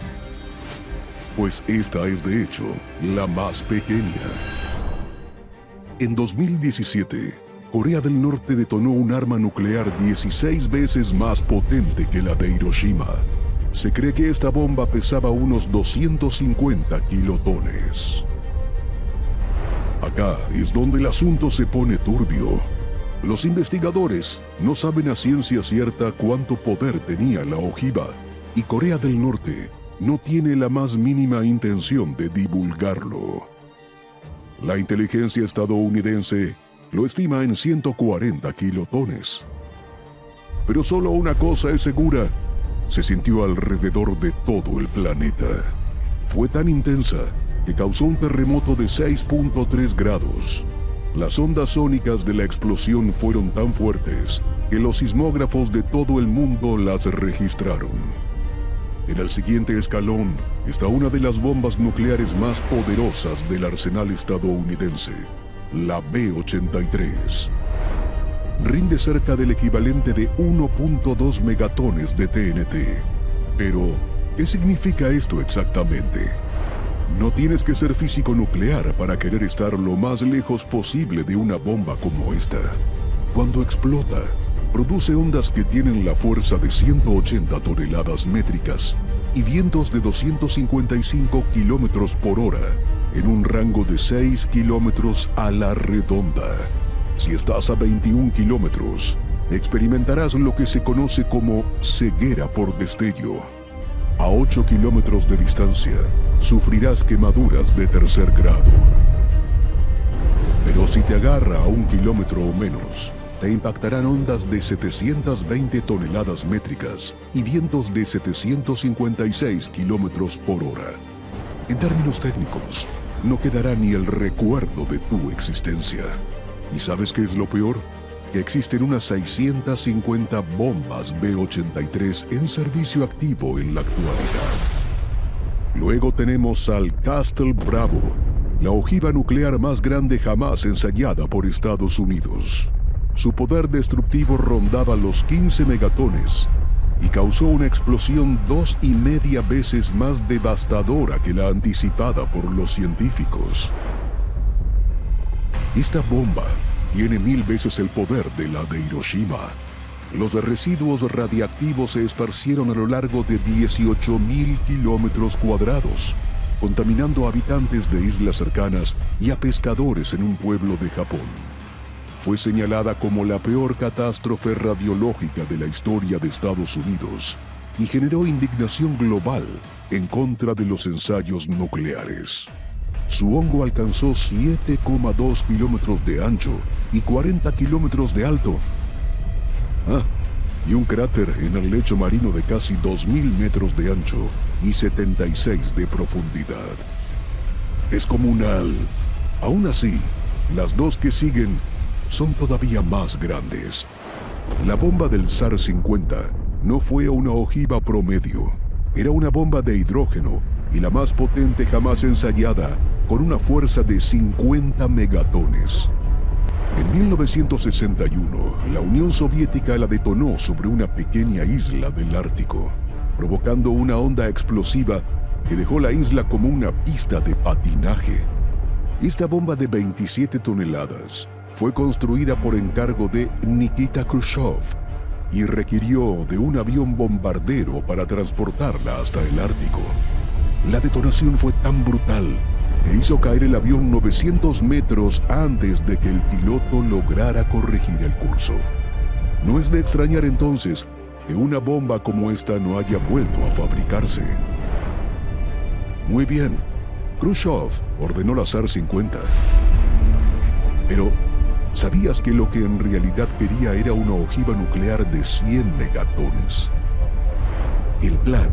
Pues esta es de hecho la más pequeña. En 2017, Corea del Norte detonó un arma nuclear 16 veces más potente que la de Hiroshima. Se cree que esta bomba pesaba unos 250 kilotones. Acá es donde el asunto se pone turbio. Los investigadores no saben a ciencia cierta cuánto poder tenía la ojiva, y Corea del Norte no tiene la más mínima intención de divulgarlo. La inteligencia estadounidense lo estima en 140 kilotones. Pero solo una cosa es segura: se sintió alrededor de todo el planeta. Fue tan intensa que causó un terremoto de 6.3 grados. Las ondas sónicas de la explosión fueron tan fuertes que los sismógrafos de todo el mundo las registraron. En el siguiente escalón está una de las bombas nucleares más poderosas del arsenal estadounidense, la B-83. Rinde cerca del equivalente de 1.2 megatones de TNT. Pero, ¿qué significa esto exactamente? No tienes que ser físico nuclear para querer estar lo más lejos posible de una bomba como esta. Cuando explota, produce ondas que tienen la fuerza de 180 toneladas métricas y vientos de 255 kilómetros por hora en un rango de 6 kilómetros a la redonda. Si estás a 21 kilómetros, experimentarás lo que se conoce como ceguera por destello. A 8 kilómetros de distancia, sufrirás quemaduras de tercer grado. Pero si te agarra a 1 kilómetro o menos, te impactarán ondas de 720 toneladas métricas y vientos de 756 kilómetros por hora. En términos técnicos, no quedará ni el recuerdo de tu existencia. ¿Y sabes qué es lo peor? Que existen unas 650 bombas B-83 en servicio activo en la actualidad. Luego tenemos al Castle Bravo, la ojiva nuclear más grande jamás ensayada por Estados Unidos. Su poder destructivo rondaba los 15 megatones y causó una explosión 2,5 veces más devastadora que la anticipada por los científicos. Esta bomba tiene 1000 veces el poder de la de Hiroshima. Los residuos radiactivos se esparcieron a lo largo de 18.000 kilómetros cuadrados, contaminando a habitantes de islas cercanas y a pescadores en un pueblo de Japón. Fue señalada como la peor catástrofe radiológica de la historia de Estados Unidos y generó indignación global en contra de los ensayos nucleares. Su hongo alcanzó 7,2 kilómetros de ancho y 40 kilómetros de alto. Y un cráter en el lecho marino de casi 2.000 metros de ancho y 76 de profundidad. Descomunal. Aún así, las dos que siguen son todavía más grandes. La bomba del SAR-50 no fue una ojiva promedio. Era una bomba de hidrógeno y la más potente jamás ensayada, con una fuerza de 50 megatones. En 1961, la Unión Soviética la detonó sobre una pequeña isla del Ártico, provocando una onda explosiva que dejó la isla como una pista de patinaje. Esta bomba de 27 toneladas fue construida por encargo de Nikita Khrushchev y requirió de un avión bombardero para transportarla hasta el Ártico. La detonación fue tan brutal que hizo caer el avión 900 metros antes de que el piloto lograra corregir el curso. No es de extrañar entonces que una bomba como esta no haya vuelto a fabricarse. Muy bien, Khrushchev ordenó la SAR-50. Pero, ¿sabías que lo que en realidad quería era una ojiva nuclear de 100 megatones? El plan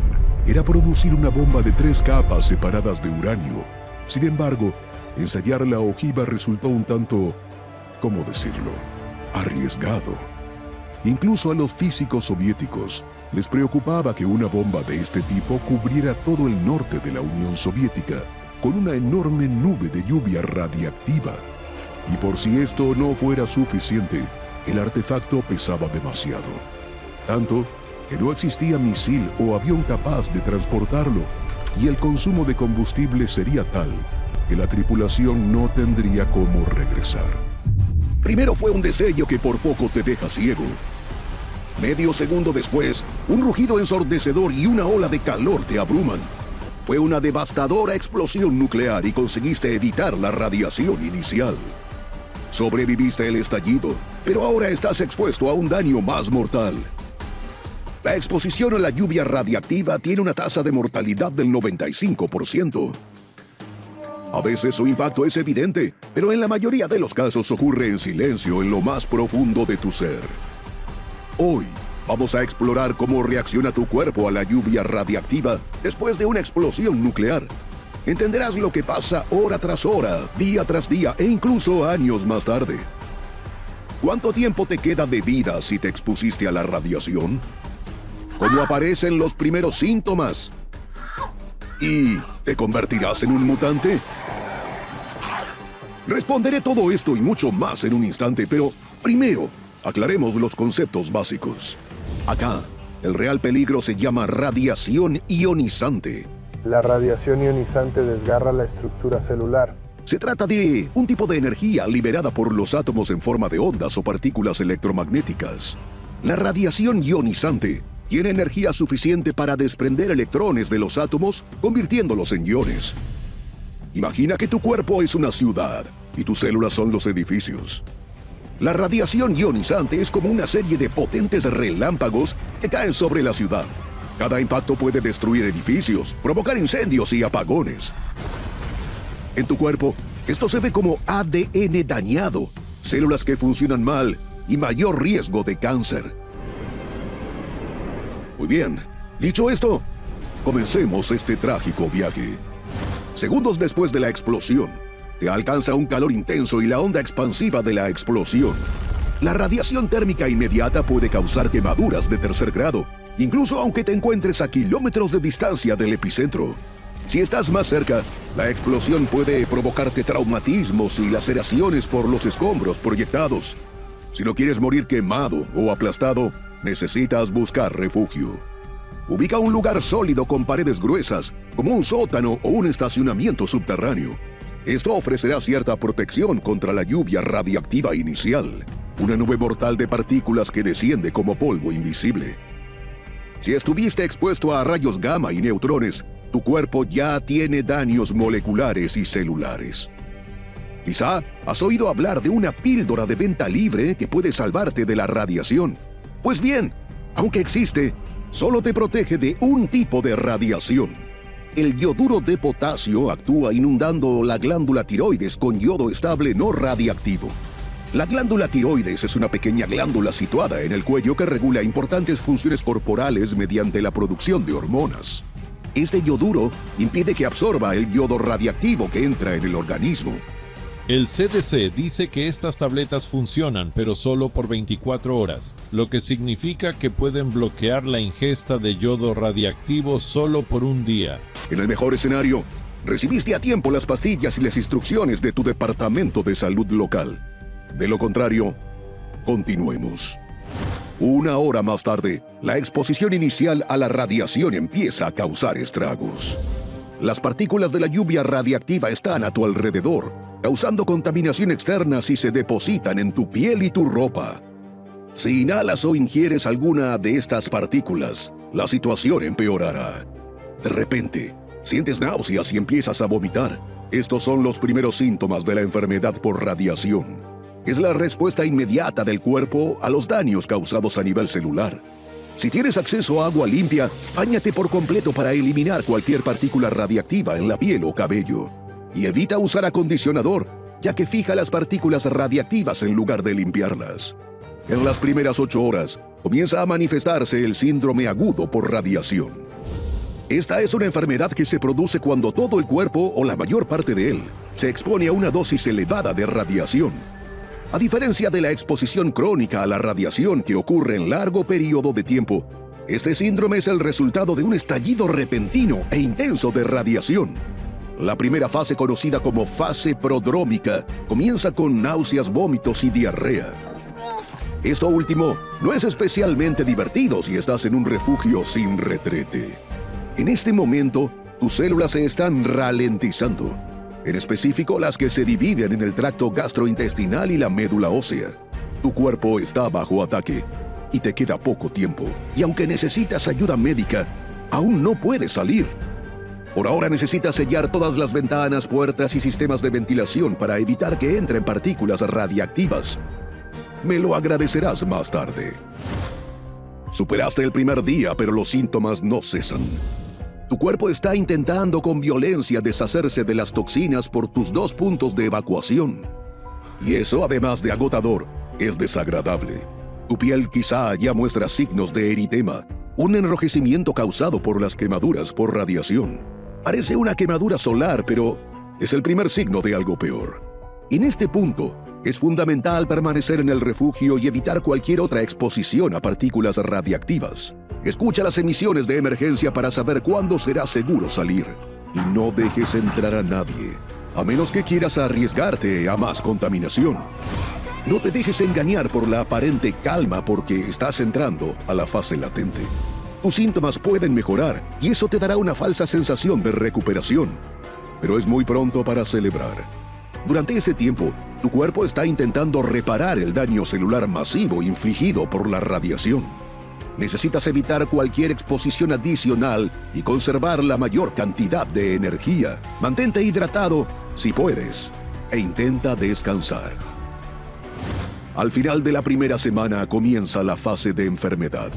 era producir una bomba de 3 capas separadas de uranio. Sin embargo, ensayar la ojiva resultó un tanto, ¿cómo decirlo?, arriesgado. Incluso a los físicos soviéticos les preocupaba que una bomba de este tipo cubriera todo el norte de la Unión Soviética con una enorme nube de lluvia radiactiva. Y por si esto no fuera suficiente, el artefacto pesaba demasiado. Tanto que no existía misil o avión capaz de transportarlo, y el consumo de combustible sería tal que la tripulación no tendría cómo regresar. Primero fue un destello que por poco te deja ciego. Medio segundo después, un rugido ensordecedor y una ola de calor te abruman. Fue una devastadora explosión nuclear y conseguiste evitar la radiación inicial. Sobreviviste el estallido, pero ahora estás expuesto a un daño más mortal. La exposición a la lluvia radiactiva tiene una tasa de mortalidad del 95%. A veces su impacto es evidente, pero en la mayoría de los casos ocurre en silencio en lo más profundo de tu ser. Hoy vamos a explorar cómo reacciona tu cuerpo a la lluvia radiactiva después de una explosión nuclear. Entenderás lo que pasa hora tras hora, día tras día e incluso años más tarde. ¿Cuánto tiempo te queda de vida si te expusiste a la radiación? ¿Cómo aparecen los primeros síntomas? ¿Y te convertirás en un mutante? Responderé todo esto y mucho más en un instante, pero primero aclaremos los conceptos básicos. Acá, el real peligro se llama radiación ionizante. La radiación ionizante desgarra la estructura celular. Se trata de un tipo de energía liberada por los átomos en forma de ondas o partículas electromagnéticas. La radiación ionizante tiene energía suficiente para desprender electrones de los átomos, convirtiéndolos en iones. Imagina que tu cuerpo es una ciudad y tus células son los edificios. La radiación ionizante es como una serie de potentes relámpagos que caen sobre la ciudad. Cada impacto puede destruir edificios, provocar incendios y apagones. En tu cuerpo, esto se ve como ADN dañado, células que funcionan mal y mayor riesgo de cáncer. Muy bien, dicho esto, comencemos este trágico viaje. Segundos después de la explosión, te alcanza un calor intenso y la onda expansiva de la explosión. La radiación térmica inmediata puede causar quemaduras de tercer grado, incluso aunque te encuentres a kilómetros de distancia del epicentro. Si estás más cerca, la explosión puede provocarte traumatismos y laceraciones por los escombros proyectados. Si no quieres morir quemado o aplastado, necesitas buscar refugio. Ubica un lugar sólido con paredes gruesas, como un sótano o un estacionamiento subterráneo. Esto ofrecerá cierta protección contra la lluvia radiactiva inicial. una nube mortal de partículas que desciende como polvo invisible. Si estuviste expuesto a rayos gamma y neutrones, tu cuerpo ya tiene daños moleculares y celulares. Quizá has oído hablar de una píldora de venta libre que puede salvarte de la radiación. Pues bien, aunque existe, solo te protege de un tipo de radiación. El yoduro de potasio actúa inundando la glándula tiroides con yodo estable no radiactivo. La glándula tiroides es una pequeña glándula situada en el cuello que regula importantes funciones corporales mediante la producción de hormonas. Este yoduro impide que absorba el yodo radiactivo que entra en el organismo. El CDC dice que estas tabletas funcionan, pero solo por 24 horas, lo que significa que pueden bloquear la ingesta de yodo radiactivo solo por un día. En el mejor escenario, recibiste a tiempo las pastillas y las instrucciones de tu departamento de salud local. De lo contrario, continuemos. Una hora más tarde, la exposición inicial a la radiación empieza a causar estragos. Las partículas de la lluvia radiactiva están a tu alrededor, causando contaminación externa si se depositan en tu piel y tu ropa. Si inhalas o ingieres alguna de estas partículas, la situación empeorará. De repente, sientes náuseas y empiezas a vomitar. Estos son los primeros síntomas de la enfermedad por radiación. Es la respuesta inmediata del cuerpo a los daños causados a nivel celular. Si tienes acceso a agua limpia, báñate por completo para eliminar cualquier partícula radiactiva en la piel o cabello. Y evita usar acondicionador, ya que fija las partículas radiactivas en lugar de limpiarlas. En las primeras 8 horas, comienza a manifestarse el síndrome agudo por radiación. Esta es una enfermedad que se produce cuando todo el cuerpo, o la mayor parte de él, se expone a una dosis elevada de radiación. A diferencia de la exposición crónica a la radiación que ocurre en largo periodo de tiempo, este síndrome es el resultado de un estallido repentino e intenso de radiación. La primera fase, conocida como fase prodrómica, comienza con náuseas, vómitos y diarrea. Esto último no es especialmente divertido si estás en un refugio sin retrete. En este momento, tus células se están ralentizando. En específico las que se dividen en el tracto gastrointestinal y la médula ósea. Tu cuerpo está bajo ataque y te queda poco tiempo. Y aunque necesitas ayuda médica, aún no puedes salir. Por ahora necesitas sellar todas las ventanas, puertas y sistemas de ventilación para evitar que entren partículas radiactivas. Me lo agradecerás más tarde. Superaste el primer día, pero los síntomas no cesan. Tu cuerpo está intentando con violencia deshacerse de las toxinas por tus 2 puntos de evacuación. Y eso, además de agotador, es desagradable. Tu piel quizá ya muestra signos de eritema, un enrojecimiento causado por las quemaduras por radiación. Parece una quemadura solar, pero es el primer signo de algo peor. En este punto, es fundamental permanecer en el refugio y evitar cualquier otra exposición a partículas radiactivas. Escucha las emisiones de emergencia para saber cuándo será seguro salir. Y no dejes entrar a nadie, a menos que quieras arriesgarte a más contaminación. No te dejes engañar por la aparente calma porque estás entrando a la fase latente. Tus síntomas pueden mejorar y eso te dará una falsa sensación de recuperación. Pero es muy pronto para celebrar. Durante este tiempo, tu cuerpo está intentando reparar el daño celular masivo infligido por la radiación. Necesitas evitar cualquier exposición adicional y conservar la mayor cantidad de energía. Mantente hidratado si puedes e intenta descansar. Al final de la primera semana comienza la fase de enfermedad.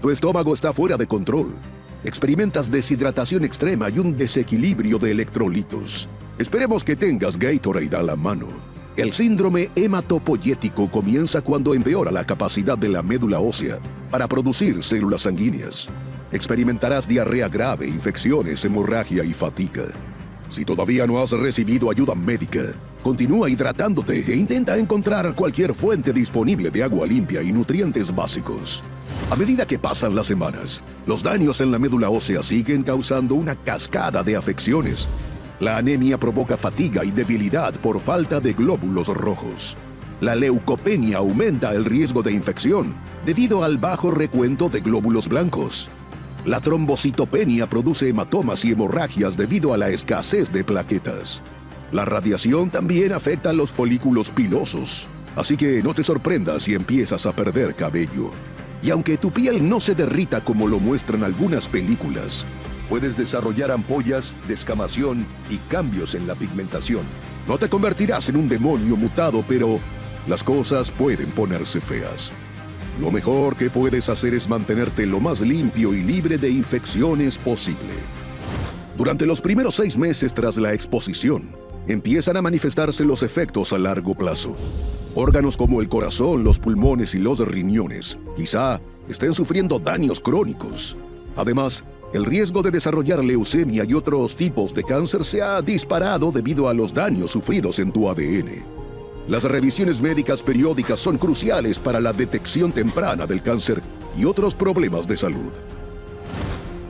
Tu estómago está fuera de control. Experimentas deshidratación extrema y un desequilibrio de electrolitos. Esperemos que tengas Gatorade a la mano. El síndrome hematopoyético comienza cuando empeora la capacidad de la médula ósea para producir células sanguíneas. Experimentarás diarrea grave, infecciones, hemorragia y fatiga. Si todavía no has recibido ayuda médica, continúa hidratándote e intenta encontrar cualquier fuente disponible de agua limpia y nutrientes básicos. A medida que pasan las semanas, los daños en la médula ósea siguen causando una cascada de afecciones. La anemia provoca fatiga y debilidad por falta de glóbulos rojos. La leucopenia aumenta el riesgo de infección debido al bajo recuento de glóbulos blancos. La trombocitopenia produce hematomas y hemorragias debido a la escasez de plaquetas. La radiación también afecta a los folículos pilosos. Así que no te sorprendas si empiezas a perder cabello. Y aunque tu piel no se derrita como lo muestran algunas películas, puedes desarrollar ampollas, descamación y cambios en la pigmentación. No te convertirás en un demonio mutado, pero las cosas pueden ponerse feas. Lo mejor que puedes hacer es mantenerte lo más limpio y libre de infecciones posible. Durante los primeros 6 meses tras la exposición, empiezan a manifestarse los efectos a largo plazo. Órganos como el corazón, los pulmones y los riñones quizá estén sufriendo daños crónicos. Además, el riesgo de desarrollar leucemia y otros tipos de cáncer se ha disparado debido a los daños sufridos en tu ADN. Las revisiones médicas periódicas son cruciales para la detección temprana del cáncer y otros problemas de salud.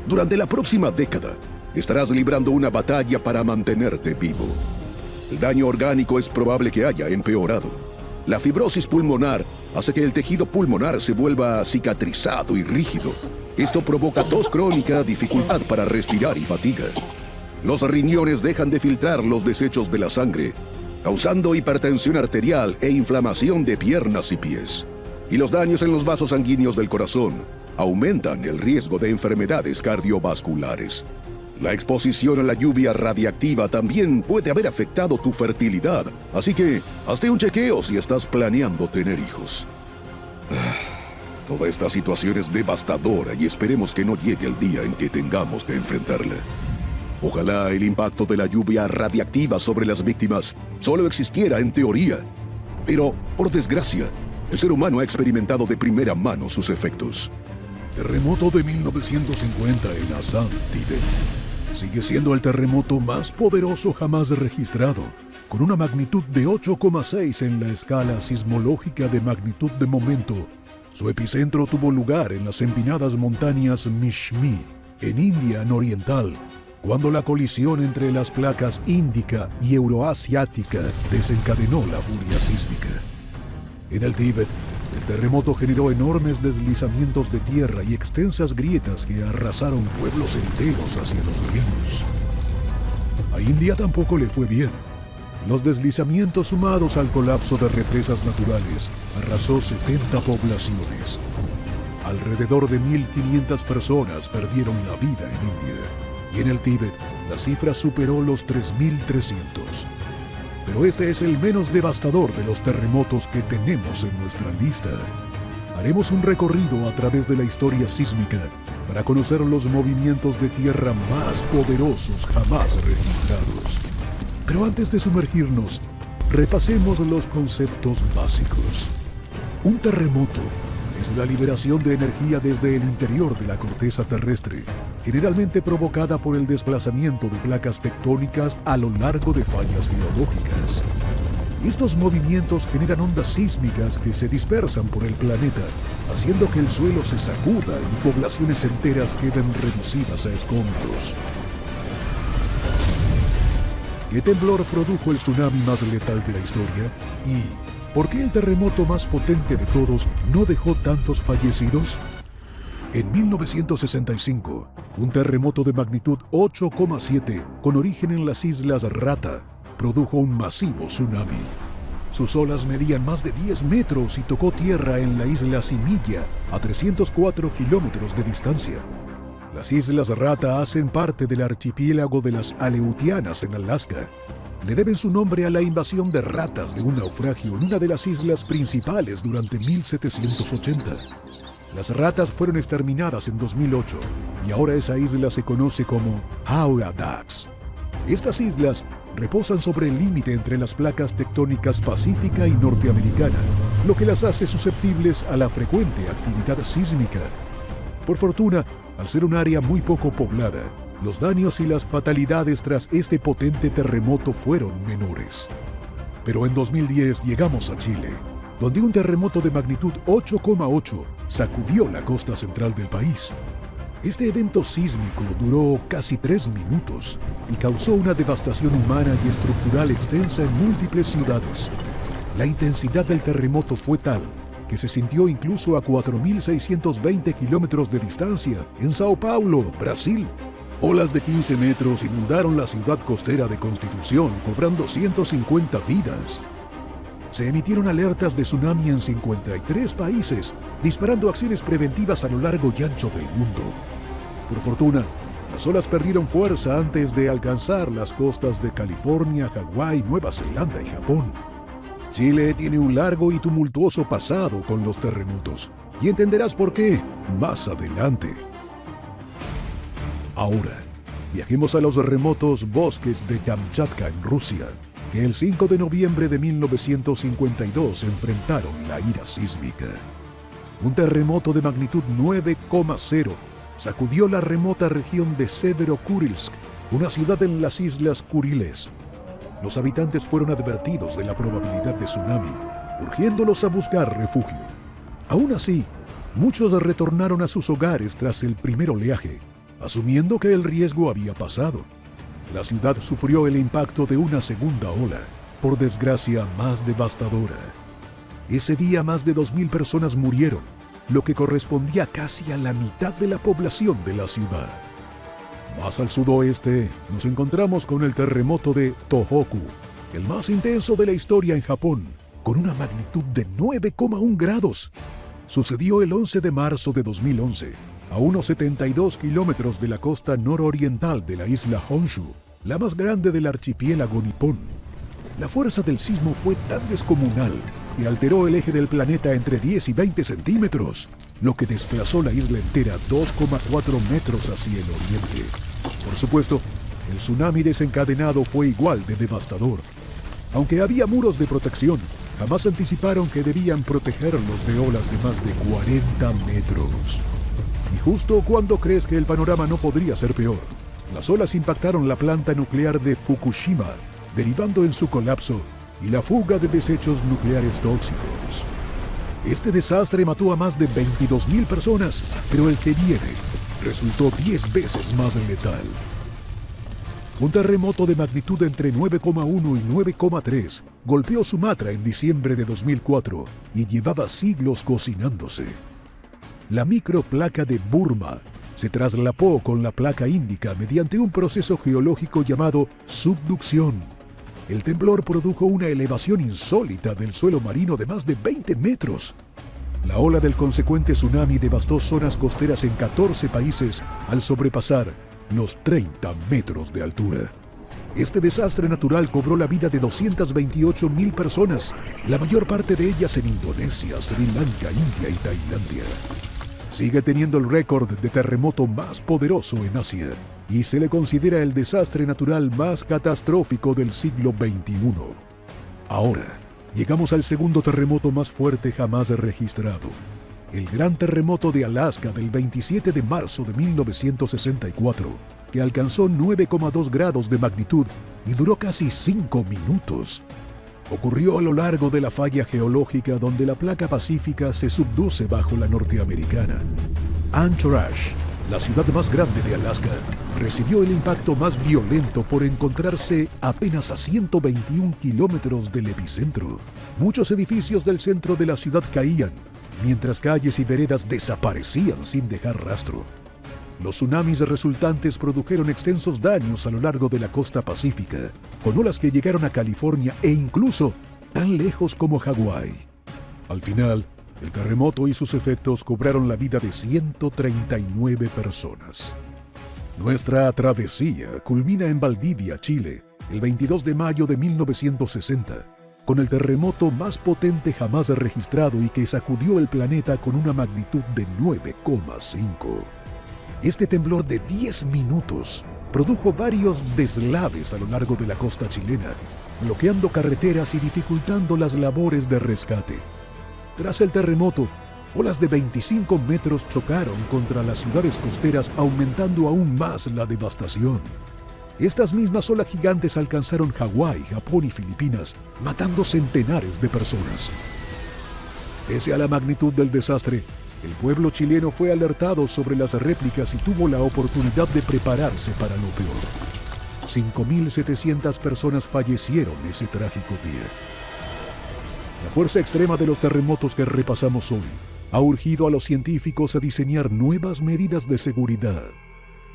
Durante la próxima década, estarás librando una batalla para mantenerte vivo. El daño orgánico es probable que haya empeorado. La fibrosis pulmonar hace que el tejido pulmonar se vuelva cicatrizado y rígido. Esto provoca tos crónica, dificultad para respirar y fatiga. Los riñones dejan de filtrar los desechos de la sangre, causando hipertensión arterial e inflamación de piernas y pies. Y los daños en los vasos sanguíneos del corazón aumentan el riesgo de enfermedades cardiovasculares. La exposición a la lluvia radiactiva también puede haber afectado tu fertilidad, así que hazte un chequeo si estás planeando tener hijos. Toda esta situación es devastadora y esperemos que no llegue el día en que tengamos que enfrentarla. Ojalá el impacto de la lluvia radiactiva sobre las víctimas solo existiera en teoría. Pero, por desgracia, el ser humano ha experimentado de primera mano sus efectos. Terremoto de 1950 en Assam, Tíbet. Sigue siendo el terremoto más poderoso jamás registrado, con una magnitud de 8,6 en la escala sismológica de magnitud de momento. Su epicentro tuvo lugar en las empinadas montañas Mishmi, en India nororiental, cuando la colisión entre las placas índica y euroasiática desencadenó la furia sísmica. En el Tíbet, el terremoto generó enormes deslizamientos de tierra y extensas grietas que arrasaron pueblos enteros hacia los ríos. A India tampoco le fue bien. Los deslizamientos sumados al colapso de represas naturales arrasó 70 poblaciones. Alrededor de 1.500 personas perdieron la vida en India, y en el Tíbet la cifra superó los 3.300. Pero este es el menos devastador de los terremotos que tenemos en nuestra lista. Haremos un recorrido a través de la historia sísmica para conocer los movimientos de tierra más poderosos jamás registrados. Pero antes de sumergirnos, repasemos los conceptos básicos. Un terremoto es la liberación de energía desde el interior de la corteza terrestre, generalmente provocada por el desplazamiento de placas tectónicas a lo largo de fallas geológicas. Estos movimientos generan ondas sísmicas que se dispersan por el planeta, haciendo que el suelo se sacuda y poblaciones enteras queden reducidas a escombros. ¿Qué temblor produjo el tsunami más letal de la historia? ¿Y por qué el terremoto más potente de todos no dejó tantos fallecidos? En 1965, un terremoto de magnitud 8,7 con origen en las islas Rata produjo un masivo tsunami. Sus olas medían más de 10 metros y tocó tierra en la isla Similla, a 304 kilómetros de distancia. Las islas Rata hacen parte del archipiélago de las Aleutianas en Alaska. Le deben su nombre a la invasión de ratas de un naufragio en una de las islas principales durante 1780. Las ratas fueron exterminadas en 2008 y ahora esa isla se conoce como Howrah Ducks. Estas islas reposan sobre el límite entre las placas tectónicas pacífica y norteamericana, lo que las hace susceptibles a la frecuente actividad sísmica. Por fortuna, al ser un área muy poco poblada, los daños y las fatalidades tras este potente terremoto fueron menores. Pero en 2010 llegamos a Chile, donde un terremoto de magnitud 8,8 sacudió la costa central del país. Este evento sísmico duró casi 3 minutos y causó una devastación humana y estructural extensa en múltiples ciudades. La intensidad del terremoto fue tal que se sintió incluso a 4.620 kilómetros de distancia, en Sao Paulo, Brasil. Olas de 15 metros inundaron la ciudad costera de Constitución, cobrando 150 vidas. Se emitieron alertas de tsunami en 53 países, disparando acciones preventivas a lo largo y ancho del mundo. Por fortuna, las olas perdieron fuerza antes de alcanzar las costas de California, Hawái, Nueva Zelanda y Japón. Chile tiene un largo y tumultuoso pasado con los terremotos, y entenderás por qué más adelante. Ahora, viajemos a los remotos bosques de Kamchatka en Rusia, que el 5 de noviembre de 1952 enfrentaron la ira sísmica. Un terremoto de magnitud 9,0 sacudió la remota región de Severokurilsk, una ciudad en las Islas Kuriles. Los habitantes fueron advertidos de la probabilidad de tsunami, urgiéndolos a buscar refugio. Aún así, muchos retornaron a sus hogares tras el primer oleaje, asumiendo que el riesgo había pasado. La ciudad sufrió el impacto de una segunda ola, por desgracia más devastadora. Ese día más de 2.000 personas murieron, lo que correspondía casi a la mitad de la población de la ciudad. Más al sudoeste, nos encontramos con el terremoto de Tohoku, el más intenso de la historia en Japón, con una magnitud de 9,1 grados. Sucedió el 11 de marzo de 2011, a unos 72 kilómetros de la costa nororiental de la isla Honshu, la más grande del archipiélago nipón. La fuerza del sismo fue tan descomunal que alteró el eje del planeta entre 10 y 20 centímetros, lo que desplazó la isla entera 2,4 metros hacia el oriente. Por supuesto, el tsunami desencadenado fue igual de devastador. Aunque había muros de protección, jamás anticiparon que debían protegerlos de olas de más de 40 metros. Y justo cuando crees que el panorama no podría ser peor, las olas impactaron la planta nuclear de Fukushima, derivando en su colapso y la fuga de desechos nucleares tóxicos. Este desastre mató a más de 22.000 personas, pero el que viene resultó 10 veces más letal. Un terremoto de magnitud entre 9,1 y 9,3 golpeó Sumatra en diciembre de 2004 y llevaba siglos cocinándose. La microplaca de Burma se traslapó con la placa índica mediante un proceso geológico llamado subducción. El temblor produjo una elevación insólita del suelo marino de más de 20 metros. La ola del consecuente tsunami devastó zonas costeras en 14 países al sobrepasar los 30 metros de altura. Este desastre natural cobró la vida de 228.000 personas, la mayor parte de ellas en Indonesia, Sri Lanka, India y Tailandia. Sigue teniendo el récord de terremoto más poderoso en Asia y se le considera el desastre natural más catastrófico del siglo XXI. Ahora, llegamos al segundo terremoto más fuerte jamás registrado, el gran terremoto de Alaska del 27 de marzo de 1964, que alcanzó 9,2 grados de magnitud y duró casi 5 minutos. Ocurrió a lo largo de la falla geológica donde la placa pacífica se subduce bajo la norteamericana. Anchorage, la ciudad más grande de Alaska, recibió el impacto más violento por encontrarse apenas a 121 kilómetros del epicentro. Muchos edificios del centro de la ciudad caían, mientras calles y veredas desaparecían sin dejar rastro. Los tsunamis resultantes produjeron extensos daños a lo largo de la costa pacífica, con olas que llegaron a California e incluso tan lejos como Hawái. Al final, el terremoto y sus efectos cobraron la vida de 139 personas. Nuestra travesía culmina en Valdivia, Chile, el 22 de mayo de 1960, con el terremoto más potente jamás registrado y que sacudió el planeta con una magnitud de 9,5. Este temblor de 10 minutos produjo varios deslaves a lo largo de la costa chilena, bloqueando carreteras y dificultando las labores de rescate. Tras el terremoto, olas de 25 metros chocaron contra las ciudades costeras, aumentando aún más la devastación. Estas mismas olas gigantes alcanzaron Hawái, Japón y Filipinas, matando centenares de personas. Pese a la magnitud del desastre, el pueblo chileno fue alertado sobre las réplicas y tuvo la oportunidad de prepararse para lo peor. 5.700 personas fallecieron ese trágico día. La fuerza extrema de los terremotos que repasamos hoy ha urgido a los científicos a diseñar nuevas medidas de seguridad,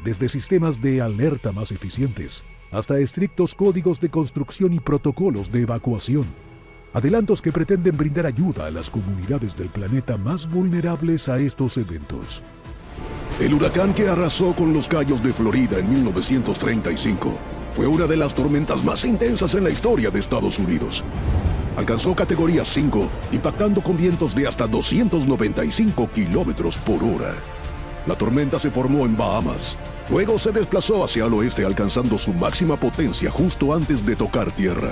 desde sistemas de alerta más eficientes hasta estrictos códigos de construcción y protocolos de evacuación. Adelantos que pretenden brindar ayuda a las comunidades del planeta más vulnerables a estos eventos. El huracán que arrasó con los Cayos de Florida en 1935 fue una de las tormentas más intensas en la historia de Estados Unidos. Alcanzó categoría 5, impactando con vientos de hasta 295 kilómetros por hora. La tormenta se formó en Bahamas. Luego se desplazó hacia el oeste, alcanzando su máxima potencia justo antes de tocar tierra.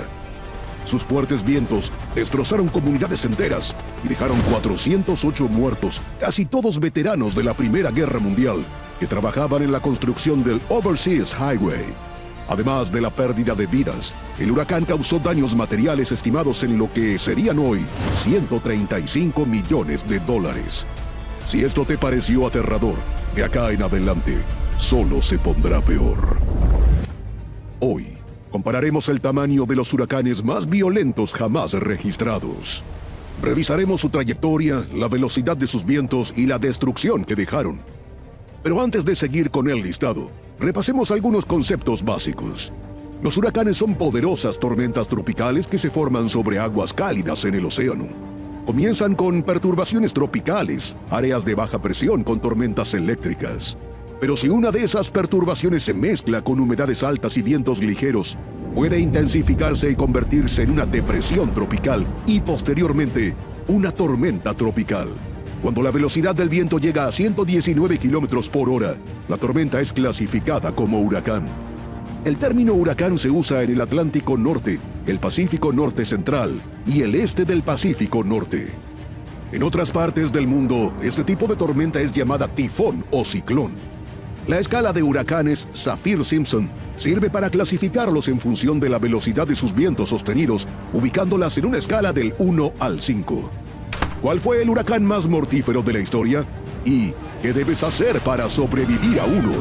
Sus fuertes vientos destrozaron comunidades enteras y dejaron 408 muertos, casi todos veteranos de la Primera Guerra Mundial, que trabajaban en la construcción del Overseas Highway. Además de la pérdida de vidas, el huracán causó daños materiales estimados en lo que serían hoy 135 millones de dólares. Si esto te pareció aterrador, de acá en adelante, solo se pondrá peor. Hoy, compararemos el tamaño de los huracanes más violentos jamás registrados. Revisaremos su trayectoria, la velocidad de sus vientos y la destrucción que dejaron. Pero antes de seguir con el listado, repasemos algunos conceptos básicos. Los huracanes son poderosas tormentas tropicales que se forman sobre aguas cálidas en el océano. Comienzan con perturbaciones tropicales, áreas de baja presión con tormentas eléctricas. Pero si una de esas perturbaciones se mezcla con humedades altas y vientos ligeros, puede intensificarse y convertirse en una depresión tropical y posteriormente una tormenta tropical. Cuando la velocidad del viento llega a 119 kilómetros por hora, la tormenta es clasificada como huracán. El término huracán se usa en el Atlántico Norte, el Pacífico Norte Central y el este del Pacífico Norte. En otras partes del mundo, este tipo de tormenta es llamada tifón o ciclón. La escala de huracanes Saffir-Simpson sirve para clasificarlos en función de la velocidad de sus vientos sostenidos, ubicándolas en una escala del 1 al 5. ¿Cuál fue el huracán más mortífero de la historia? ¿Y qué debes hacer para sobrevivir a uno?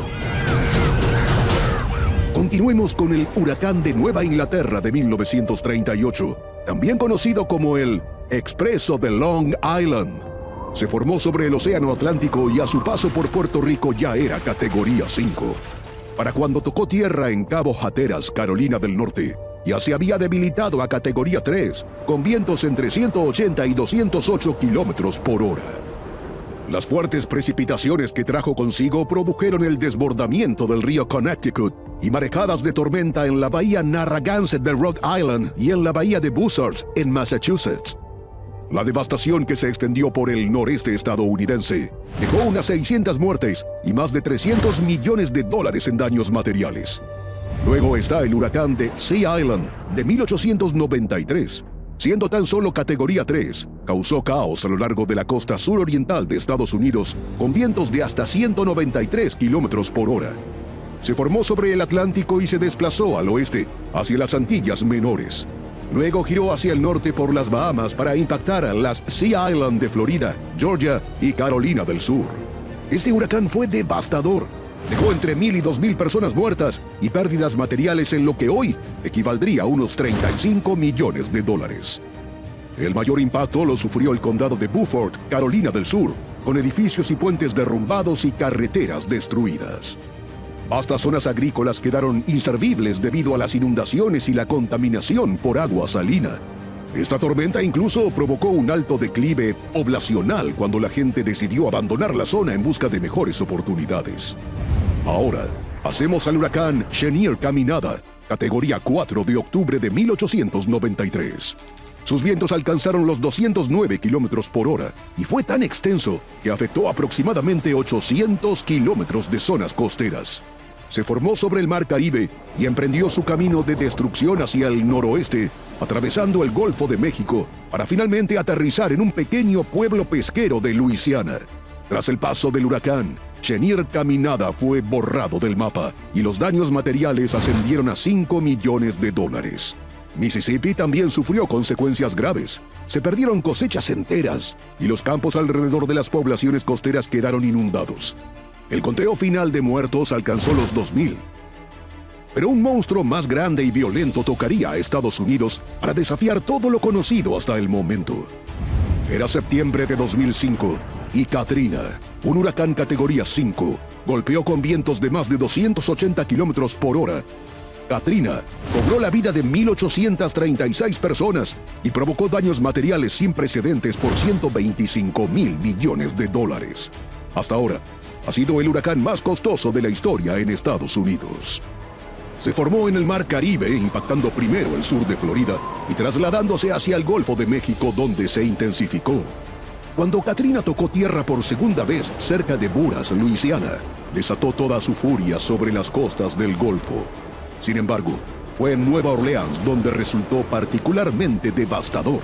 Continuemos con el huracán de Nueva Inglaterra de 1938, también conocido como el Expreso de Long Island. Se formó sobre el Océano Atlántico y a su paso por Puerto Rico ya era categoría 5. Para cuando tocó tierra en Cabo Hatteras, Carolina del Norte, ya se había debilitado a categoría 3, con vientos entre 180 y 208 kilómetros por hora. Las fuertes precipitaciones que trajo consigo produjeron el desbordamiento del río Connecticut y marejadas de tormenta en la bahía Narragansett de Rhode Island y en la bahía de Buzzards en Massachusetts. La devastación que se extendió por el noreste estadounidense dejó unas 600 muertes y más de 300 millones de dólares en daños materiales. Luego está el huracán de Sea Island de 1893. Siendo tan solo categoría 3, causó caos a lo largo de la costa suroriental de Estados Unidos con vientos de hasta 193 kilómetros por hora. Se formó sobre el Atlántico y se desplazó al oeste, hacia las Antillas Menores. Luego giró hacia el norte por las Bahamas para impactar a las Sea Island de Florida, Georgia y Carolina del Sur. Este huracán fue devastador. Dejó entre 1,000 y 2,000 personas muertas y pérdidas materiales en lo que hoy equivaldría a unos 35 millones de dólares. El mayor impacto lo sufrió el condado de Beaufort, Carolina del Sur, con edificios y puentes derrumbados y carreteras destruidas. Vastas zonas agrícolas quedaron inservibles debido a las inundaciones y la contaminación por agua salina. Esta tormenta incluso provocó un alto declive poblacional cuando la gente decidió abandonar la zona en busca de mejores oportunidades. Ahora, pasemos al huracán Chenier Caminada, categoría 4 de octubre de 1893. Sus vientos alcanzaron los 209 kilómetros por hora y fue tan extenso que afectó aproximadamente 800 kilómetros de zonas costeras. Se formó sobre el Mar Caribe y emprendió su camino de destrucción hacia el noroeste, atravesando el Golfo de México, para finalmente aterrizar en un pequeño pueblo pesquero de Luisiana. Tras el paso del huracán, Chenier Caminada fue borrado del mapa y los daños materiales ascendieron a 5 millones de dólares. Mississippi también sufrió consecuencias graves. Se perdieron cosechas enteras y los campos alrededor de las poblaciones costeras quedaron inundados. El conteo final de muertos alcanzó los 2,000. Pero un monstruo más grande y violento tocaría a Estados Unidos para desafiar todo lo conocido hasta el momento. Era septiembre de 2005 y Katrina, un huracán categoría 5, golpeó con vientos de más de 280 kilómetros por hora Katrina cobró la vida de 1.836 personas y provocó daños materiales sin precedentes por 125.000 millones de dólares. Hasta ahora, ha sido el huracán más costoso de la historia en Estados Unidos. Se formó en el Mar Caribe, impactando primero el sur de Florida y trasladándose hacia el Golfo de México, donde se intensificó. Cuando Katrina tocó tierra por segunda vez cerca de Buras, Luisiana, desató toda su furia sobre las costas del Golfo. Sin embargo, fue en Nueva Orleans donde resultó particularmente devastador.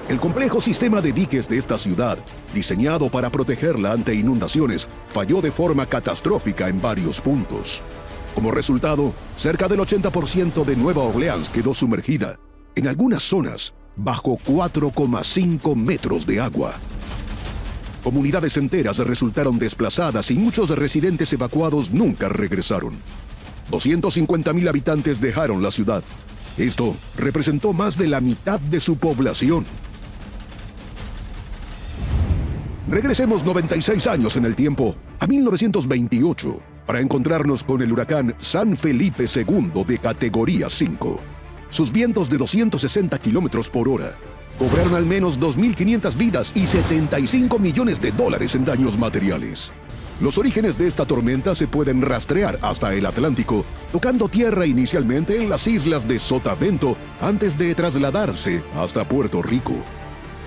El complejo sistema de diques de esta ciudad, diseñado para protegerla ante inundaciones, falló de forma catastrófica en varios puntos. Como resultado, cerca del 80% de Nueva Orleans quedó sumergida, en algunas zonas, bajo 4,5 metros de agua. Comunidades enteras resultaron desplazadas y muchos residentes evacuados nunca regresaron. 250.000 habitantes dejaron la ciudad. Esto representó más de la mitad de su población. Regresemos 96 años en el tiempo, a 1928, para encontrarnos con el huracán San Felipe II de categoría 5. Sus vientos de 260 kilómetros por hora cobraron al menos 2.500 vidas y 75 millones de dólares en daños materiales. Los orígenes de esta tormenta se pueden rastrear hasta el Atlántico, tocando tierra inicialmente en las islas de Sotavento antes de trasladarse hasta Puerto Rico.